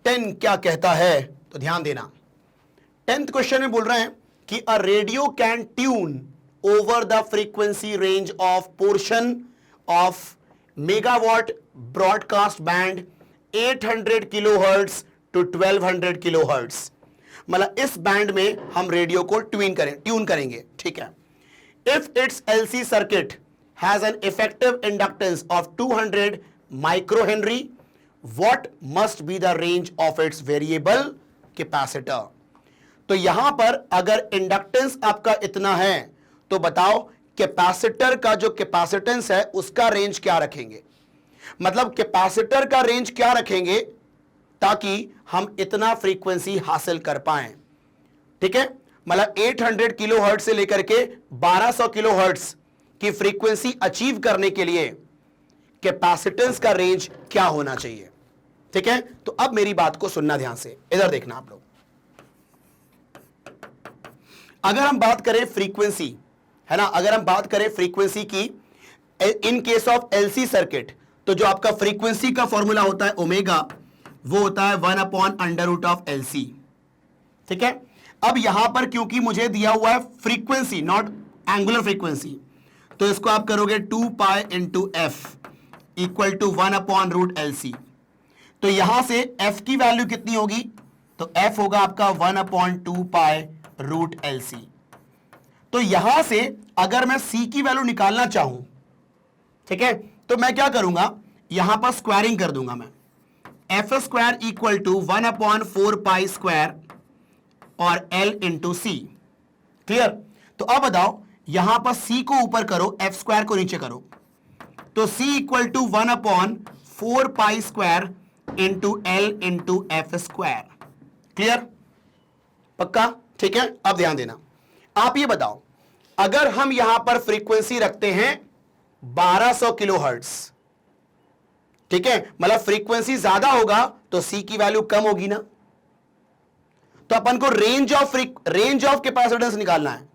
10 क्या कहता है। तो ध्यान देना, 10th क्वेश्चन में बोल रहे हैं कि a radio can tune over the frequency range of portion of megawatt broadcast band 800 kilohertz to 1200 kilohertz. मतलब इस बैंड में हम रेडियो को ट्यून करेंगे, ठीक है। If it's LC circuit has an effective inductance of 200 micro Henry, what must be the range of its variable capacitor. तो यहां पर अगर इंडक्टेंस आपका इतना है, तो बताओ कैपेसिटर का जो कैपेसिटेंस है उसका रेंज क्या रखेंगे। मतलब कैपेसिटर का रेंज क्या रखेंगे ताकि हम इतना फ्रीक्वेंसी हासिल कर पाएं, ठीक है। मतलब 800 किलोहर्ट्ज से लेकर के 1200 किलोहर्ट्ज की फ्रीक्वेंसी अचीव करने के लिए कैपेसिटेंस का रेंज क्या होना चाहिए, ठीक है। तो अब मेरी बात को सुनना ध्यान से, इधर देखना आप लोग। अगर हम बात करें फ्रीक्वेंसी, है ना, अगर हम बात करें फ्रीक्वेंसी की in case of LC circuit, तो जो आपका फ्रीक्वेंसी का फॉर्मूला होता है ओमेगा, वो होता है 1/√LC, ठीक है। अब यहां पर क्योंकि मुझे दिया हुआ है फ्रीक्वेंसी नॉट एंगुलर फ्रीक्वेंसी, तो इसको आप करोगे 2 pi into F equal to 1/√LC। तो यहां से f की वैल्यू कितनी होगी? तो f होगा आपका 1/2 पाई रूट LC। तो यहां से अगर मैं c की वैल्यू निकालना चाहूं, ठीक है, तो मैं क्या करूंगा, यहां पर स्क्वायरिंग कर दूंगा मैं, F square equal to 1/4 pi square और L इंटू सी। क्लियर? तो अब बताओ, यहां पर c को ऊपर करो, एफ स्क्वायर को नीचे करो, तो C equal to 1/4 into L into F square. Clear? पक्का? ठीक है। अब ध्यान देना, आप ये बताओ, अगर हम यहां पर फ्रीक्वेंसी रखते हैं 1200 किलो हर्ट्ज, ठीक है, मतलब फ्रीक्वेंसी ज्यादा होगा तो C की वैल्यू कम होगी ना, तो अपन को रेंज ऑफ कैपेसिटेंस निकालना है।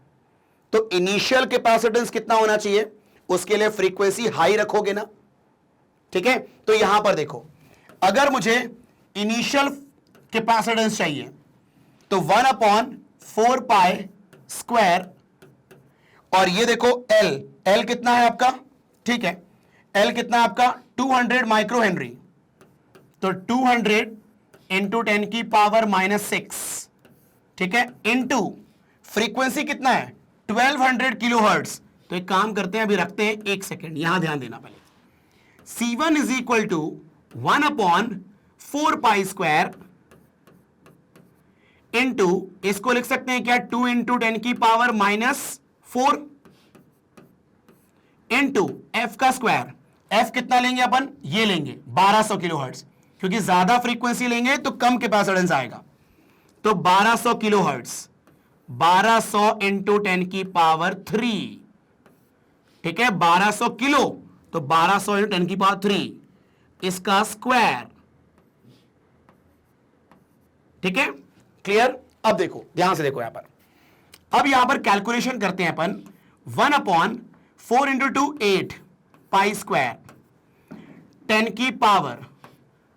तो इनिशियल कैपेसिटेंस कितना होना चाहिए, उसके लिए फ्रीक्वेंसी हाई रखोगे ना, ठीक है। तो यहां पर देखो, अगर मुझे इनिशियल कैपेसिटेंस चाहिए तो 1/4 पाई स्क्वायर, और ये देखो L कितना है आपका, ठीक है, L कितना है आपका 200 माइक्रो हेनरी, तो 200 इंटू 10 की पावर -6, ठीक है, इंटू फ्रीक्वेंसी कितना है 1200 किलो हर्ट्ज। तो एक काम करते हैं, अभी रखते हैं 1 सेकेंड, यहां ध्यान देना पहले। C1 is equal to 1/4 pi square into, इसको लिख सकते हैं क्या 2 इंटू 10 की पावर -4 इंटू एफ का स्क्वायर। एफ कितना लेंगे अपन, ये लेंगे 1200 किलो हर्ट्ज, क्योंकि ज्यादा फ्रीक्वेंसी लेंगे तो कम कैपेसिटेंस आएगा। तो 1200 किलो हर्ट्ज, 1200 इंटू 10 की पावर 3, ठीक है, 1200 किलो, तो 1200 इंटू 10 की पावर 3, इसका स्क्वायर, ठीक है, क्लियर? अब देखो, ध्यान से देखो यहां पर, अब यहां पर कैलकुलेशन करते हैं अपन, 1/4 इंटू 2 8 पाई स्क्वायर, 10 की पावर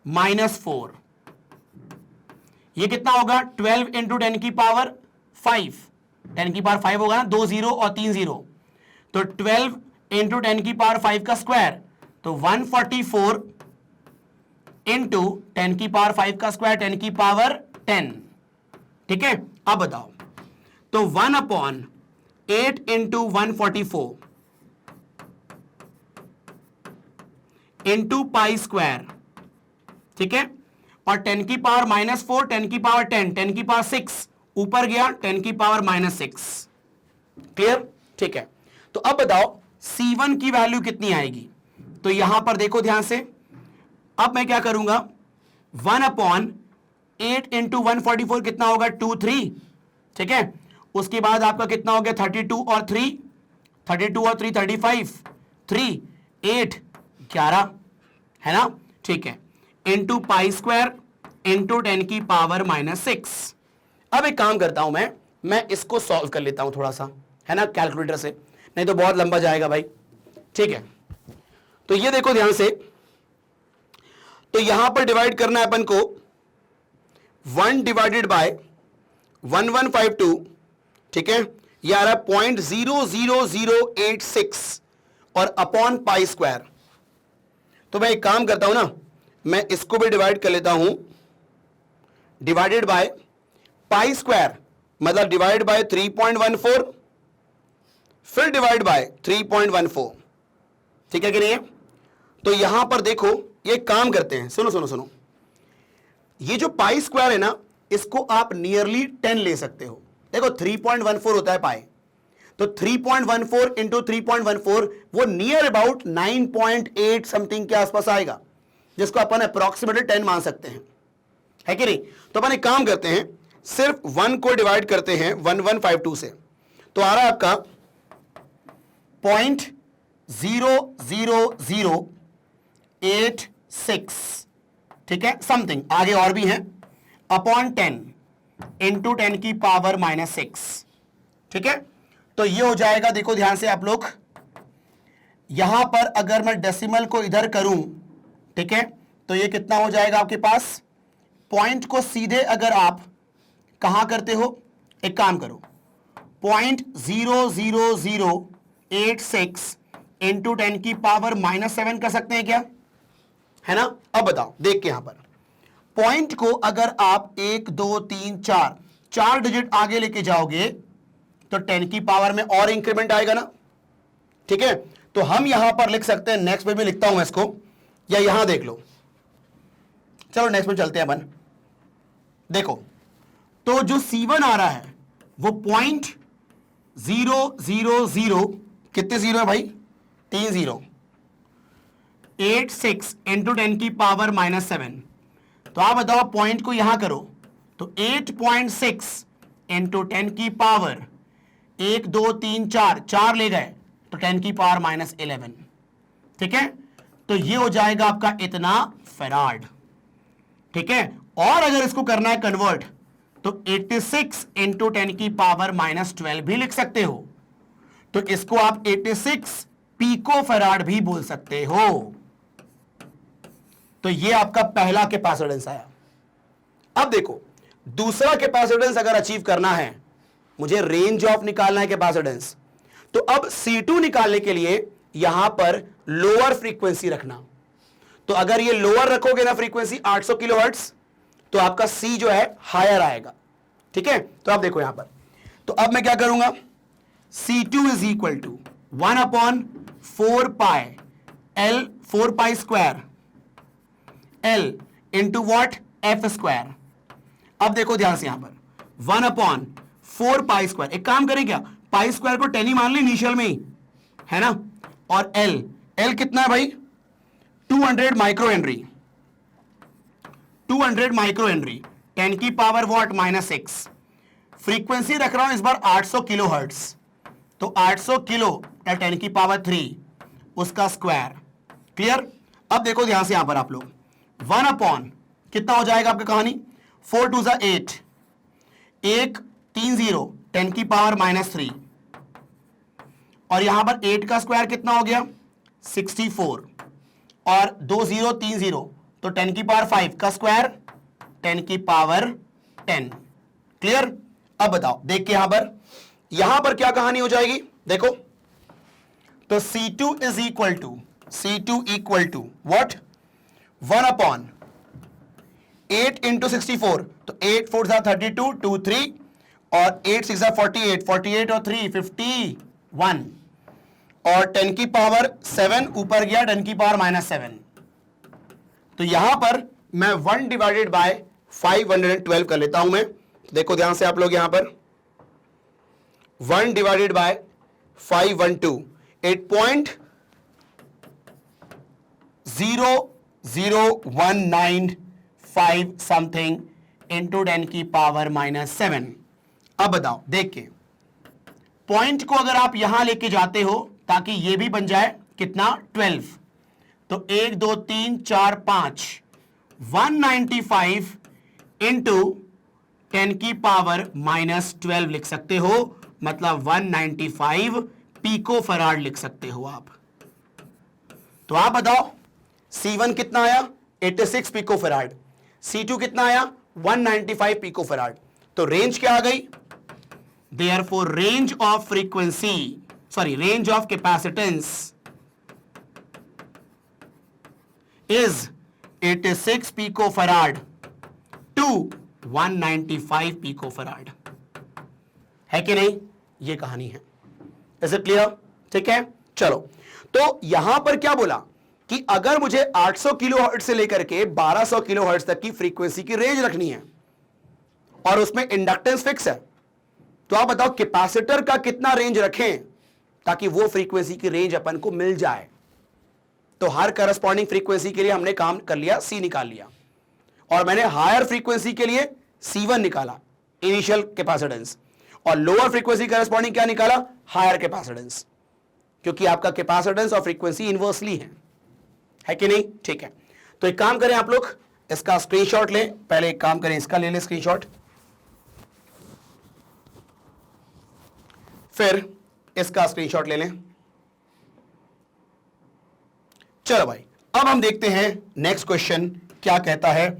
-4, ये कितना होगा 12 इंटू 10 की पावर 5, 10 की पावर 5 होगा ना, 2 0 और 3 0, तो 12 इंटू 10 की पावर 5 का स्क्वायर, तो 144 इंटू 10 की पावर 5 का स्क्वायर, 10 की पावर 10, ठीक है। अब बताओ, तो 1/8 इंटू 144 इंटू पाई स्क्वायर, ठीक है, और 10 की पावर -4, 10 की पावर 10, 10 की पावर 6, ऊपर गया 10 की पावर -6। क्लियर? ठीक है। तो अब बताओ C1 की वैल्यू कितनी आएगी, तो यहां पर देखो ध्यान से, अब मैं क्या करूंगा, 1/8 इंटू 144 कितना होगा 2 3, ठीक है, उसके बाद आपका कितना हो गया 32 और 3, 32 और 3 35, 3 8 11, है ना, ठीक है, इंटू पाई स्क्वायर इंटू 10 की पावर -6। अब एक काम करता हूं, मैं इसको सॉल्व कर लेता हूं थोड़ा सा, है ना, कैलकुलेटर से, नहीं तो बहुत लंबा जाएगा भाई, ठीक है। तो ये देखो ध्यान से, तो यहां पर डिवाइड करना है अपन को 1 डिवाइडेड बाय 1152, ठीक है, ये आ रहा है 0.00086 और अपॉन पाई स्क्वायर। तो मैं एक काम करता हूं ना, मैं इसको भी डिवाइड कर लेता हूं, डिवाइडेड बाय पाई स्क्वायर, मतलब डिवाइड बाय 3.14, फिर डिवाइड बाय 3.14, ठीक है कि नहीं है? तो यहां पर देखो, ये काम करते हैं, सुनो सुनो सुनो, ये जो पाई स्क्वायर है ना, इसको आप नियरली 10 ले सकते हो। देखो 3.14 होता है पाई, तो 3.14 इंटू 3.14 वो नियर अबाउट 9.8 समथिंग के आसपास आएगा, जिसको अपन अप्रोक्सीमेटली 10 मान सकते हैं, है कि नहीं? तो अपन एक काम करते हैं, सिर्फ 1 को डिवाइड करते हैं 1152 से, तो आ रहा है आपका 0.00086, ठीक है, समथिंग, आगे और भी हैं, अपॉन 10 इंटू 10 की पावर -6, ठीक है। तो ये हो जाएगा, देखो ध्यान से आप लोग, यहां पर अगर मैं डेसिमल को इधर करूं, ठीक है, तो ये कितना हो जाएगा आपके पास, पॉइंट को सीधे अगर आप कहां करते हो, एक काम करो, 0.00086 इंटू 10 की पावर -7 कर सकते हैं क्या, है ना? अब बताओ, देख के यहां पर पॉइंट को अगर आप 1 2 3 4 डिजिट आगे लेके जाओगे तो 10 की पावर में और इंक्रीमेंट आएगा ना, ठीक है। तो हम यहां पर लिख सकते हैं, नेक्स्ट में भी लिखता हूं मैं इसको, या यहां देख लो, चलो नेक्स्ट में चलते हैं अपन। देखो, तो जो C1 आ रहा है वो 0.000, कितने जीरो है भाई, 3 0, 86 इंटू 10 की पावर -7। तो आप बताओ पॉइंट को यहां करो तो 8.6 इंटू 10 की पावर 1 2 3 4 4 ले गए तो 10 की पावर -11। ठीक है, तो ये हो जाएगा आपका इतना फैराड। ठीक है, और अगर इसको करना है कन्वर्ट तो 86 इंटू 10 की पावर -12 भी लिख सकते हो। तो इसको आप 86 पीको फैराड भी बोल सकते हो। तो ये आपका पहला कैपेसिटेंस आया। अब देखो दूसरा कैपेसिटेंस अगर अचीव करना है, मुझे रेंज ऑफ निकालना है कैपेसिटेंस, तो अब C2 निकालने के लिए यहां पर लोअर फ्रीक्वेंसी रखना। तो अगर ये लोअर रखोगे ना फ्रीक्वेंसी 800 किलोहर्ट्ज, तो आपका C जो है हायर आएगा। ठीक है, तो आप देखो यहां पर, तो अब मैं क्या करूंगा, C2 is equal to 1/4 pi L 4 pi square L into what F square. अब देखो ध्यान से यहां पर 1/4 पाई स्क्वायर, एक काम करें क्या, पाई स्क्वायर को 10 ही मान ली इनिशियल में ही, है ना, और L कितना है भाई 200 माइक्रो हेनरी, 200 माइक्रो हेनरी, 10 की पावर वॉट -6। फ्रीक्वेंसी रख रहा हूं इस बार 800 किलो हर्ट्ज, तो 800 किलो 10 की पावर 3 उसका स्क्वायर। क्लियर। अब देखो ध्यान से यहां पर आप लोग 1 कितना हो जाएगा आपका कहानी, 4 2 8, 1 3 0 10 की पावर -3, और यहां पर 8 का स्क्वायर कितना हो गया 64, और 2 0 3 0 तो 10 की पावर 5 का स्क्वायर 10 की पावर 10। क्लियर। अब बताओ देख के यहां पर क्या कहानी हो जाएगी, देखो तो C2 is equal to what 1/8 into 64, तो 8 4 32 2 3, और 8 6 48, 48 और 3 51, और 10 की पावर 7 ऊपर गया 10 की पावर -7। तो यहां पर मैं 1 डिवाइडेड बाय 512 कर लेता हूं मैं। देखो ध्यान से आप लोग यहां पर 1 डिवाइडेड बाय 512, 8.00195 समथिंग इंटू 10 की पावर -7। अब बताओ देख के पॉइंट को अगर आप यहां लेके जाते हो ताकि ये भी बन जाए कितना 12, तो 1 2 3 4 5 195 इंटू 10 की पावर -12 लिख सकते हो, मतलब 195 पीको फराड लिख सकते हो आप। तो आप बताओ C1 कितना आया 86 पीको फराड, C2 कितना आया 195 पीको फराड। तो रेंज क्या आ गई, therefore range of frequency, range of capacitance is 86 pico farad to 195 pico farad. है कि नहीं, ये कहानी है। Is it clear. ठीक है, चलो तो यहां पर क्या बोला कि अगर मुझे 800 किलोहर्ट्ज से लेकर के 1200 किलोहर्ट्ज तक की फ्रीक्वेंसी की रेंज रखनी है और उसमें इंडक्टेंस फिक्स है, तो आप बताओ कैपेसिटर का कितना रेंज रखें ताकि वो फ्रीक्वेंसी की रेंज अपन को मिल जाए। तो हर करस्पॉन्डिंग फ्रीक्वेंसी के लिए हमने काम कर लिया, C निकाल लिया, और मैंने हायर फ्रीक्वेंसी के लिए C1 निकाला इनिशियल कैपेसिटेंस, और लोअर फ्रीक्वेंसी करस्पॉन्डिंग क्या निकाला, हायर कैपेसिटेंस, क्योंकि आपका कैपेसिटेंस और फ्रीक्वेंसी इनवर्सली है कि नहीं। ठीक है, तो एक काम करें आप लोग इसका स्क्रीनशॉट लें, पहले एक काम करें इसका ले लें स्क्रीनशॉट, फिर इसका स्क्रीनशॉट ले लें। चलो भाई अब हम देखते हैं नेक्स्ट क्वेश्चन क्या कहता है।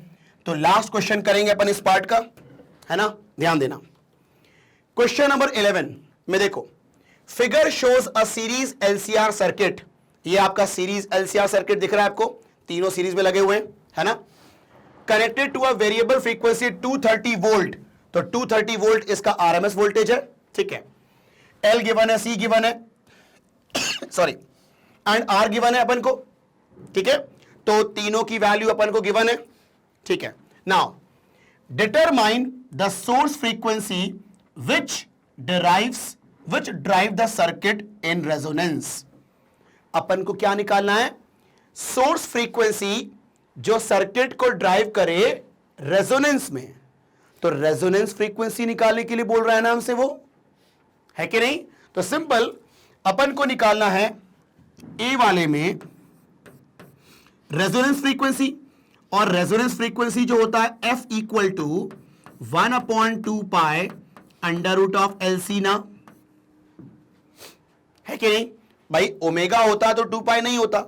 तो लास्ट क्वेश्चन करेंगे अपन इस पार्ट का, है ना, ध्यान देना। क्वेश्चन नंबर 11 में देखो, फिगर शोज अ सीरीज LCR सर्किट। ये आपका सीरीज LCR सर्किट दिख रहा है आपको, तीनों सीरीज में लगे हुए हैं, है ना, connected to a variable frequency 230 volt. तो 230 वोल्ट इसका RMS वोल्टेज है। ठीक है, L गिवन है, C गिवन है, सॉरी, एंड R गिवन है अपन को। ठीक है, तो तीनों की वैल्यू अपन को गिवन है। ठीक है, now determine the source frequency which drive the circuit in resonance. अपन को क्या निकालना है, सोर्स फ्रीक्वेंसी जो सर्किट को ड्राइव करे रेजोनेंस में, तो रेजोनेंस फ्रीक्वेंसी निकालने के लिए बोल रहा है ना हमसे, वो है कि नहीं? तो सिंपल अपन को निकालना है ए वाले में रेजोनेंस फ्रीक्वेंसी, और रेजोनेंस फ्रीक्वेंसी जो होता है F equal to 1/2 pi under root of L C ना, है कि नहीं भाई? ओमेगा होता तो 2 पाई नहीं होता,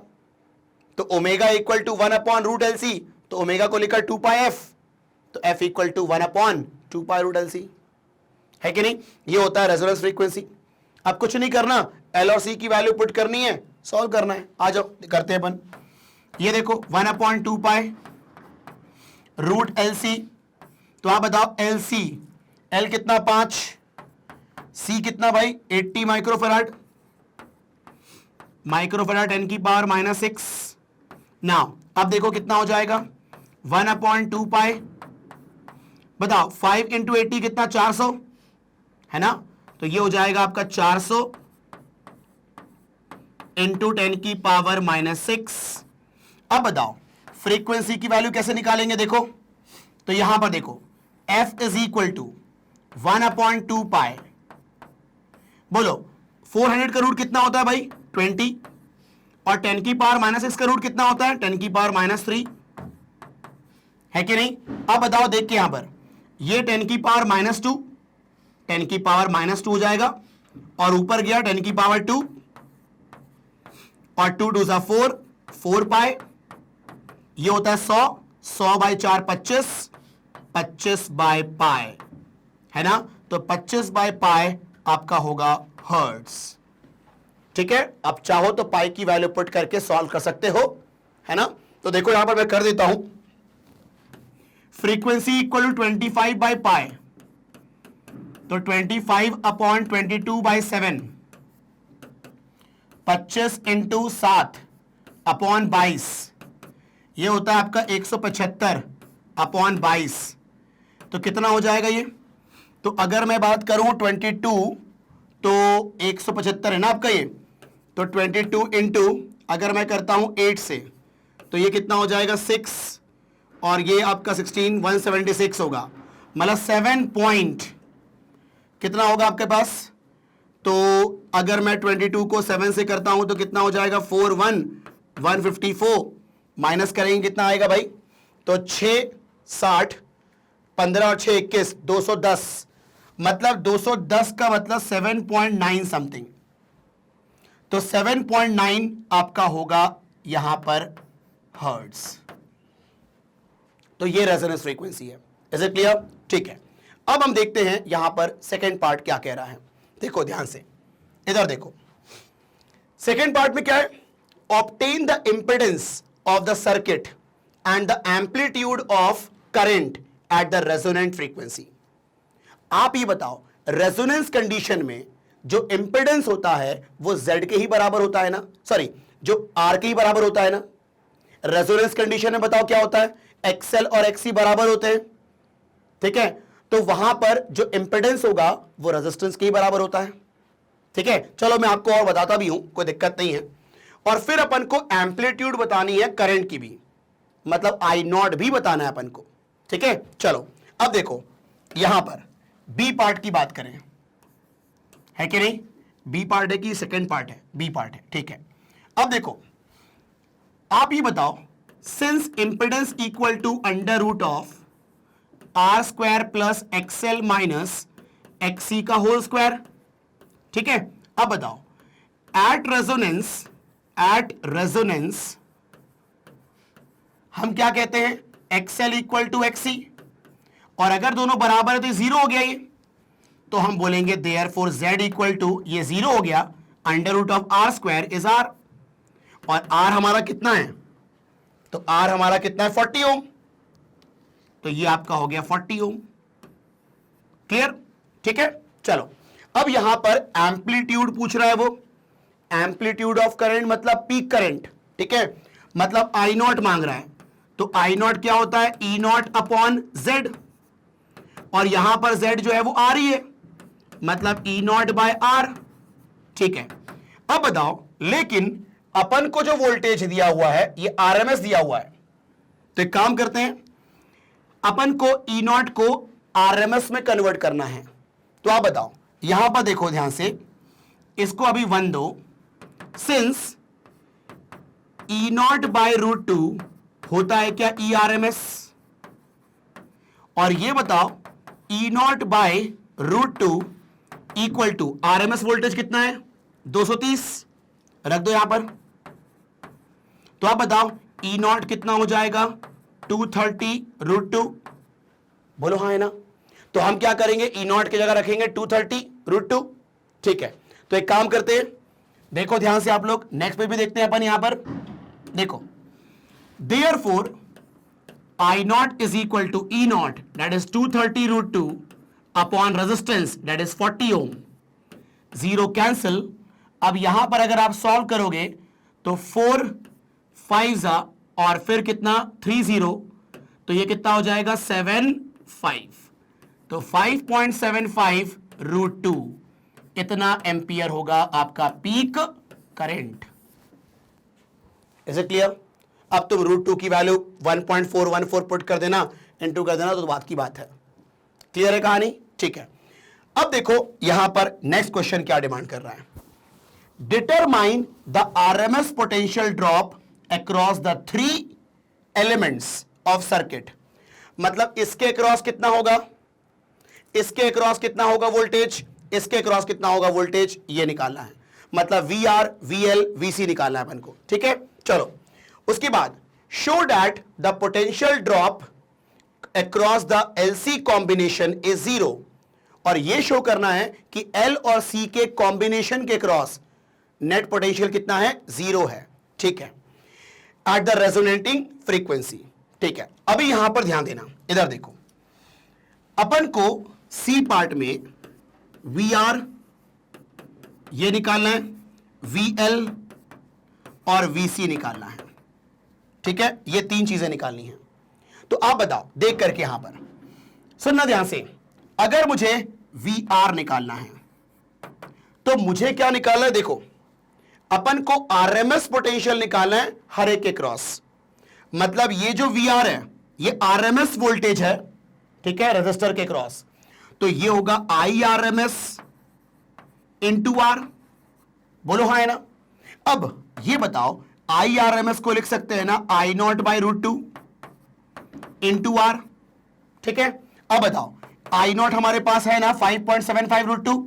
तो ओमेगा इक्वल टू 1/√LC, तो ओमेगा को लिखा 2 पाई एफ, तो F equal to 1/2 pi root LC, है कि नहीं? ये होता है रेजोनेंस फ्रीक्वेंसी। अब कुछ नहीं करना, एल और सी की वैल्यू पुट करनी है, सॉल्व करना है। आ जाओ करते हैं अपन। ये देखो 1/2 पाई रूट LC, तो आप बताओ LC, L कितना 5, C कितना भाई 80 माइक्रोफैराड, माइक्रोफैराड 10 की पावर -6। नाउ अब देखो कितना हो जाएगा 1/2 पाई, बताओ 5 इंटू 80 कितना 400 है ना, तो ये हो जाएगा आपका 400 इंटू 10 की पावर -6। अब बताओ फ्रीक्वेंसी की वैल्यू कैसे निकालेंगे, देखो तो यहां पर देखो F इज इक्वल टू 1/2 पाई, बोलो 400 का रूट कितना होता है भाई 20, और 10 की पावर -6 का रूट कितना होता है 10 की पावर -3, है कि नहीं? अब बताओ देख के यहां पर ये 10 की पावर -2, 10 की पावर -2 हो जाएगा, और ऊपर गया 10 की पावर 2, और 2 2 सा 4, 4 पाई, ये होता है 100, 100 बाई 4 25, 25 बाई पाई, है ना? तो 25 बाई पाई आपका होगा हर्ट्ज, ठीक है? अब चाहो तो पाई की वैल्यू पुट करके सॉल्व कर सकते हो, है ना? तो देखो यहां पर मैं कर देता हूं, frequency equal to 25 by pi, तो 25/22/7, 25 इंटू 7/22, ये होता है आपका 175/22, तो कितना हो जाएगा ये? तो अगर मैं बात करूं 22, तो 175 है ना आपका ये, तो 22 इंटू अगर मैं करता हूं 8 से, तो ये कितना हो जाएगा 6, और ये आपका 16 176 होगा, मतलब 7 पॉइंट कितना होगा आपके पास? तो अगर मैं 22 को 7 से करता हूं तो कितना हो जाएगा 154, माइनस करेंगे कितना आएगा भाई? तो 6 60, 15 और 6 21, 210, मतलब 210 का मतलब 7.9 समथिंग, तो 7.9 आपका होगा यहां पर हर्ट्ज। तो ये रेजोनेंस फ्रीक्वेंसी है। Is it clear? ठीक है, अब हम देखते हैं यहां पर सेकेंड पार्ट क्या कह रहा है। देखो ध्यान से, इधर देखो, सेकेंड पार्ट में क्या है? Obtain the impedance of the circuit and the amplitude of current at the resonant frequency. आप ये बताओ, रेजोनेंस कंडीशन में जो इंपेडेंस होता है वो Z के ही बराबर होता है ना, सॉरी जो R के ही बराबर होता है ना। रेजोनेंस कंडीशन में बताओ क्या होता है, XL और XC बराबर होते हैं, ठीक है? तो वहां पर जो इंपेडेंस होगा वो रेजिस्टेंस के ही बराबर होता है, ठीक है? चलो मैं आपको और बताता भी हूं, कोई दिक्कत नहीं है। और फिर अपन को एम्पलीट्यूड बतानी है करंट की भी, मतलब I0 भी बताना है अपन को, ठीक है? चलो अब देखो यहां पर बी पार्ट की बात करें, है कि नहीं? बी पार्ट है कि सेकेंड पार्ट है? बी पार्ट है, ठीक है। अब देखो आप ये बताओ, since impedance equal to under root of R square plus XL minus XC का होल स्क्वायर, ठीक है? अब बताओ एट रेजोनेंस हम क्या कहते हैं, एक्सएल इक्वल टू एक्सी, और अगर दोनों बराबर है तो जीरो हो गया ये, तो हम बोलेंगे देयरफॉर Z इक्वल टू, ये जीरो हो गया, under root of R square is R, और आर हमारा कितना है? तो आर हमारा कितना है 40 ओम, तो ये आपका हो गया 40 ओम। क्लियर? ठीक है, चलो अब यहां पर एम्पलीट्यूड पूछ रहा है वो, एम्पलीट्यूड ऑफ करंट मतलब पीक करंट, ठीक है? मतलब I0 मांग रहा है, तो I0 क्या होता है, E0 अपॉन Z, और यहां पर Z जो है वो R ही है, मतलब E0 बाय R, ठीक है? अब बताओ लेकिन अपन को जो वोल्टेज दिया हुआ है ये आरएमएस दिया हुआ है, तो एक काम करते हैं, अपन को ई नॉट को आरएमएस में कन्वर्ट करना है। तो आप बताओ, यहां पर देखो ध्यान से, इसको अभी 1 दो, since E naught by root 2 होता है क्या ई आरएमएस, और ये बताओ E naught by root 2 equal to RMS voltage कितना है 230, रख दो यहां पर। तो आप बताओ ई नॉट कितना हो जाएगा 230 रूट 2, बोलो हाँ है ना। तो हम क्या करेंगे, ई नॉट की जगह रखेंगे 230 रूट 2, ठीक है। तो एक काम करते हैं, देखो ध्यान से आप लोग, नेक्स्ट पे भी देखते हैं अपन यहां पर, देखो therefore I nought is equal to E nought that is 230 root 2 upon resistance that is 40 ohm, zero cancel. अब यहां पर अगर आप सॉल्व करोगे तो 4 5 और फिर कितना 30, तो ये कितना हो जाएगा 75, तो 5.75 रूट 2 इतना एम्पियर होगा आपका peak current. Is it clear? अब तुम रूट 2 की वैल्यू 1.414 पुट कर देना, इनटू कर देना, तो बात की बात है। क्लियर है कहानी? ठीक है। अब देखो यहां पर नेक्स्ट क्वेश्चन क्या डिमांड कर रहा है, determine the RMS potential drop across the 3 elements of circuit. मतलब इसके अक्रॉस कितना होगा, इसके अक्रॉस कितना होगा वोल्टेज, इसके अक्रॉस कितना होगा वोल्टेज, ये निकालना है। मतलब V R, V L, V C निकालना है अपन को, ठीक है। चलो उसके बाद show that the potential drop across the LC combination is 0, और यह शो करना है कि एल और सी के कॉम्बिनेशन के क्रॉस नेट पोटेंशियल कितना है 0 है, ठीक है, एट द रेजोनेटिंग फ्रीक्वेंसी, ठीक है। अभी यहां पर ध्यान देना, इधर देखो, अपन को सी पार्ट में वी आर ये निकालना है, वी एल और वी सी निकालना है, ठीक है। ये 3 चीजें निकालनी है। तो आप बताओ देख करके यहां पर सुनना ध्यान से, अगर मुझे वी आर निकालना है तो मुझे क्या निकालना है, देखो अपन को आरएमएस पोटेंशियल निकालना है हर एक के क्रॉस। मतलब ये जो वी आर है ये आरएमएस वोल्टेज है, ठीक है, रजिस्टर के क्रॉस, तो ये होगा I R M S into R, बोलो हाँ है ना। अब ये बताओ आई आर एम एस को लिख सकते हैं ना I naught by root 2 into R, ठीक है। अब बताओ आई नॉट हमारे पास है ना 5.75 रूट 2,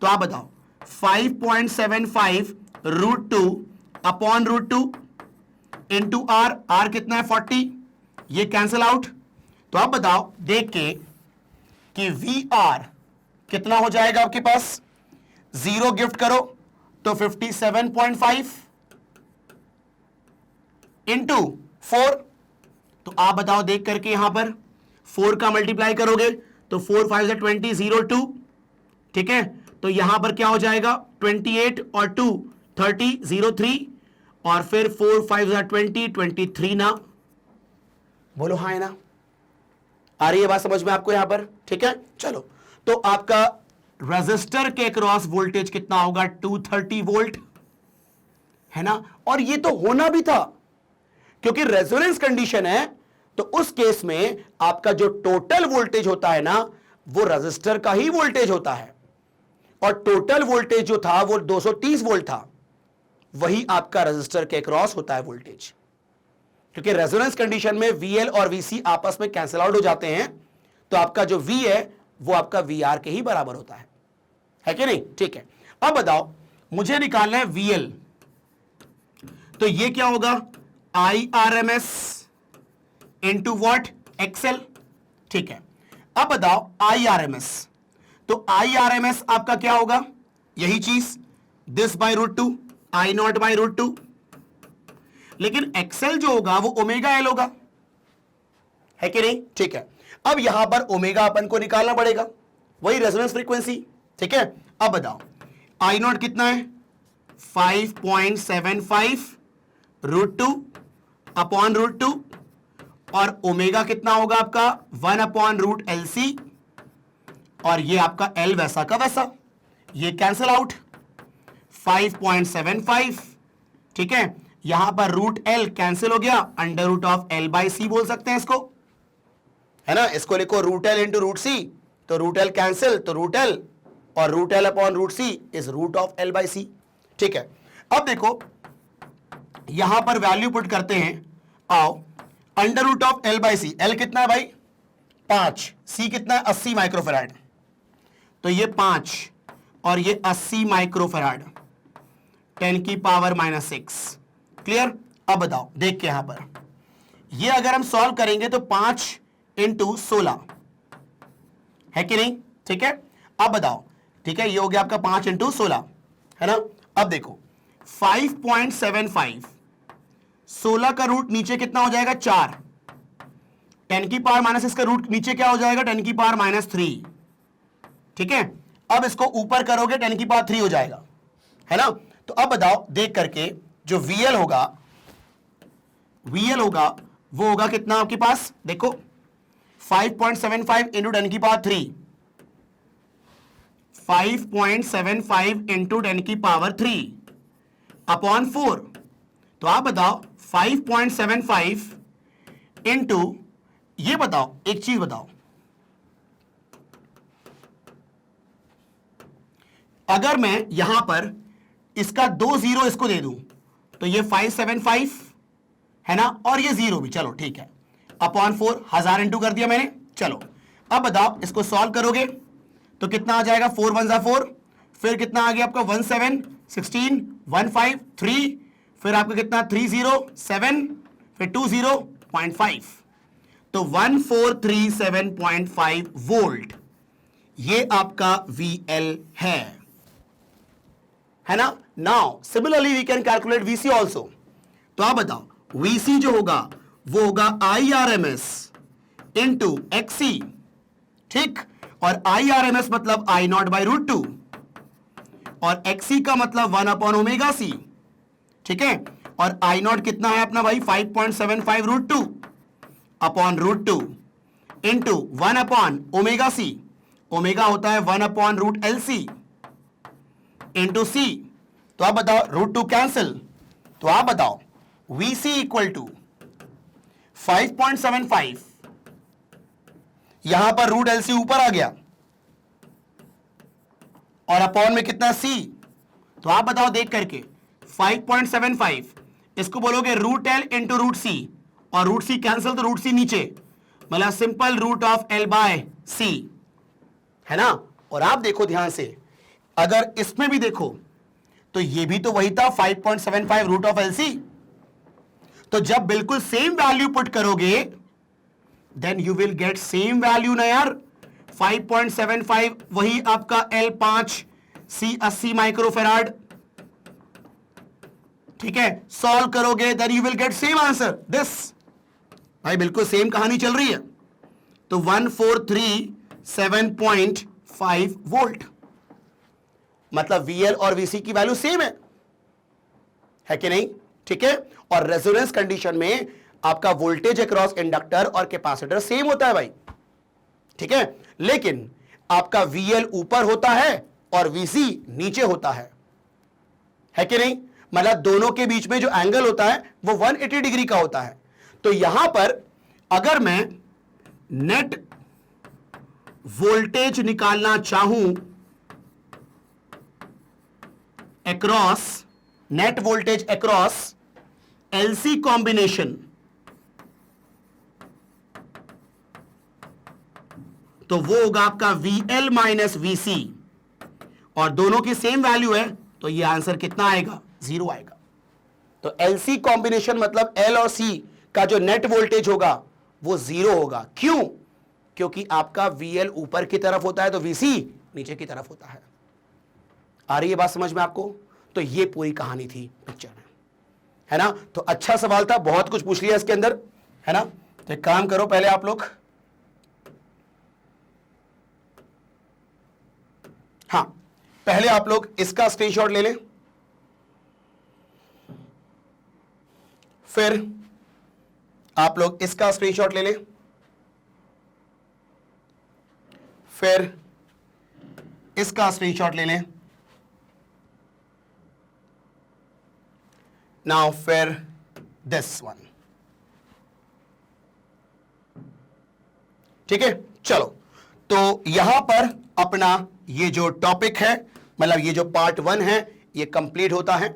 तो आप बताओ 5.75 root 2 upon root 2 into R, R कितना है 40, ये कैंसिल आउट। तो आप बताओ देख के कि वी आर कितना हो जाएगा आपके पास, 0 गिफ्ट करो तो 57.5 इंटू 4, तो आप बताओ देख करके यहां पर 4 का मल्टीप्लाई करोगे तो 4 5 20 0 2, ठीक है। तो यहां पर क्या हो जाएगा 28 और 2 30 0 3, और फिर 4 5 20 23 ना, बोलो हाँ है ना। आ रही है बात समझ में आपको यहां पर, ठीक है। चलो तो आपका रेजिस्टर के क्रॉस वोल्टेज कितना होगा 230 वोल्ट, है ना। और ये तो होना भी था क्योंकि रेजोनेंस कंडीशन है, तो उस केस में आपका जो टोटल वोल्टेज होता है ना वो रेजिस्टर का ही वोल्टेज होता है, और टोटल वोल्टेज जो था वो 230 वोल्ट था, वही आपका रेजिस्टर के क्रॉस होता है वोल्टेज। क्योंकि रेजोनेंस कंडीशन में वीएल और वीसी आपस में कैंसिल आउट हो जाते हैं, तो आपका जो वी है वो आपका वी आर के ही बराबर होता है कि नहीं, ठीक है। अब बताओ मुझे निकालना है वीएल, तो ये क्या होगा I R M S into what XL, ठीक है। अब बताओ आई आर एम एस, तो आई आर एम एस आपका क्या होगा, यही चीज this by root 2 I nought by root 2, लेकिन एक्सएल जो होगा वो ओमेगा एल होगा, है कि नहीं, ठीक है। अब यहां पर ओमेगा अपन को निकालना पड़ेगा, वही रेजोनेंस फ्रीक्वेंसी, ठीक है। अब बताओ आई नॉट कितना है 5.75 रूट 2 अपॉन रूट 2, और ओमेगा कितना होगा आपका 1 अपॉन रूट एल सी, और ये आपका एल वैसा का वैसा, ये कैंसिल आउट 5.75 ठीक है, यहां पर रूट एल कैंसिल हो गया, under root of L by C बोल सकते हैं इसको, है ना। इसको लिखो root L into root C, तो रूट एल कैंसिल, तो रूट एल, और root L upon root C is root of L by C. ठीक है, अब देखो यहां पर वैल्यू पुट करते हैं, आओ, under root of L by C, L कितना है भाई 5, सी कितना है 80 माइक्रोफेराड, तो ये 5 और ये 80 माइक्रोफेराड 10 की पावर -6। क्लियर। अब बताओ, देख के यहां पर ये अगर हम सॉल्व करेंगे तो 5 इंटू 16 है कि नहीं, ठीक है। अब बताओ, ठीक है, ये हो गया आपका 5 इंटू 16, है ना। अब देखो 5.75, 16 का रूट नीचे कितना हो जाएगा 4, 10 की पावर -6 का रूट नीचे क्या हो जाएगा 10 की पावर -3, ठीक है। अब इसको ऊपर करोगे 10 की पावर 3 हो जाएगा, है ना। तो अब बताओ देख करके, जो VL होगा वो होगा कितना आपके पास, देखो 5.75 इंटू 10 की पावर 3, 5.75 इंटू 10 की पावर 3 अपॉन 4, तो आप बताओ 5.75 इंटू, ये बताओ एक चीज बताओ, अगर मैं यहां पर इसका 2 जीरो इसको दे दूं तो ये 575 है ना, और ये 0 भी, चलो ठीक है, अपॉन 4, 1000 इंटू कर दिया मैंने। चलो अब बताओ इसको सॉल्व करोगे तो कितना आ जाएगा, 4 1 4, फिर कितना आ गया आपका 1 7 16 1 5 3, फिर आपका कितना 3 0 7, फिर 2 0.5, तो 1437.5 वोल्ट ये आपका VL है ना। Now similarly we can calculate VC also, तो आप बताओ VC जो होगा वो होगा IRMS इंटू XC, ठीक, और IRMS मतलब I नॉट बाई रूट 2 और XC का मतलब 1 अपॉन ओमेगा C, ठीक है, और I नॉट कितना है अपना भाई 5.75 root 2 upon root 2 into 1 upon omega C, omega होता है 1 upon root LC into C, तो आप बताओ रूट 2 कैंसिल, तो आप बताओ VC इक्वल टू 5.75, यहां पर रूट LC ऊपर आ गया और अपॉन में कितना C, तो आप बताओ देख करके 5.75 इसको बोलोगे root L into root C, और रूट C कैंसिल तो रूट C नीचे, मतलब simple root of L by C, है ना। और आप देखो ध्यान से, अगर इसमें भी देखो तो ये भी तो वही था 5.75 रूट ऑफ LC, तो जब बिल्कुल सेम वैल्यू पुट करोगे then you will get same value ना यार, 5.75 वही आपका L5 C 80 माइक्रोफेराड, ठीक है, सॉल्व करोगे then you will get same answer this, भाई बिल्कुल सेम कहानी चल रही है, तो 1437.5 वोल्ट, मतलब VL और VC की वैल्यू सेम है कि नहीं, ठीक है। और रेजोनेंस कंडीशन में आपका वोल्टेज अक्रॉस इंडक्टर और कैपेसिटर सेम होता है भाई, ठीक है, लेकिन आपका VL ऊपर होता है और VC नीचे होता है कि नहीं, मतलब दोनों के बीच में जो एंगल होता है वो 180 डिग्री का होता है। तो यहां पर अगर मैं नेट वोल्टेज निकालना चाहूं across, net voltage across LC combination, तो वो होगा आपका VL माइनस VC, और दोनों की सेम वैल्यू है, तो ये आंसर कितना आएगा 0 आएगा। तो LC कॉम्बिनेशन मतलब L और C का जो नेट वोल्टेज होगा वो 0 होगा, क्यों, क्योंकि आपका VL ऊपर की तरफ होता है तो VC नीचे की तरफ होता है। आ रही है बात समझ में आपको। तो ये पूरी कहानी थी पिक्चर में, है ना। तो अच्छा सवाल था, बहुत कुछ पूछ लिया इसके अंदर, है ना। तो एक काम करो पहले आप लोग, हाँ पहले आप लोग इसका स्क्रीनशॉट ले लें, फिर आप लोग इसका स्क्रीनशॉट ले लें, फिर इसका स्क्रीनशॉट ले लें, नाउ फिर दिस वन, ठीक है। चलो, तो यहां पर अपना ये जो टॉपिक है, मतलब ये जो पार्ट 1 है, ये कंप्लीट होता है,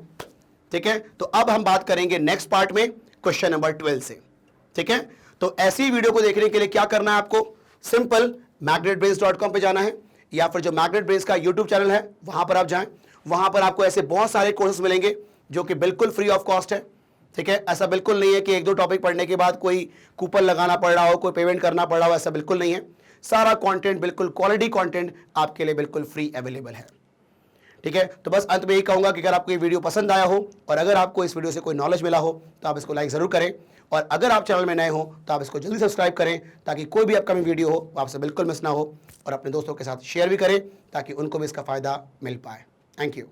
ठीक है। तो अब हम बात करेंगे नेक्स्ट पार्ट में क्वेश्चन नंबर 12 से, ठीक है। तो ऐसी वीडियो को देखने के लिए क्या करना है आपको, सिंपल magnetbrains.com पे जाना है, या फिर जो मैग्नेट ब्रेन्स का यूट्यूब चैनल है वहां पर आप जाएं। वहां पर आपको ऐसे बहुत सारे कोर्सेज मिलेंगे जो कि बिल्कुल फ्री ऑफ कॉस्ट है, ठीक है। ऐसा बिल्कुल नहीं है कि 1-2 टॉपिक पढ़ने के बाद कोई कूपन लगाना पड़ रहा हो, कोई पेमेंट करना पड़ रहा हो, ऐसा बिल्कुल नहीं है। सारा कंटेंट, बिल्कुल क्वालिटी कंटेंट आपके लिए बिल्कुल फ्री अवेलेबल है, ठीक है। तो बस अंत में यही कहूंगा कि अगर आपको ये वीडियो पसंद आया हो और अगर आपको इस वीडियो से कोई नॉलेज मिला हो तो आप इसको लाइक जरूर करें, और अगर आप चैनल में नए हो तो आप इसको जल्दी सब्सक्राइब करें ताकि कोई भी अपकमिंग वीडियो हो वो आपसे बिल्कुल मिस ना हो, और अपने दोस्तों के साथ शेयर भी करें ताकि उनको भी इसका फायदा मिल पाए। Thank you.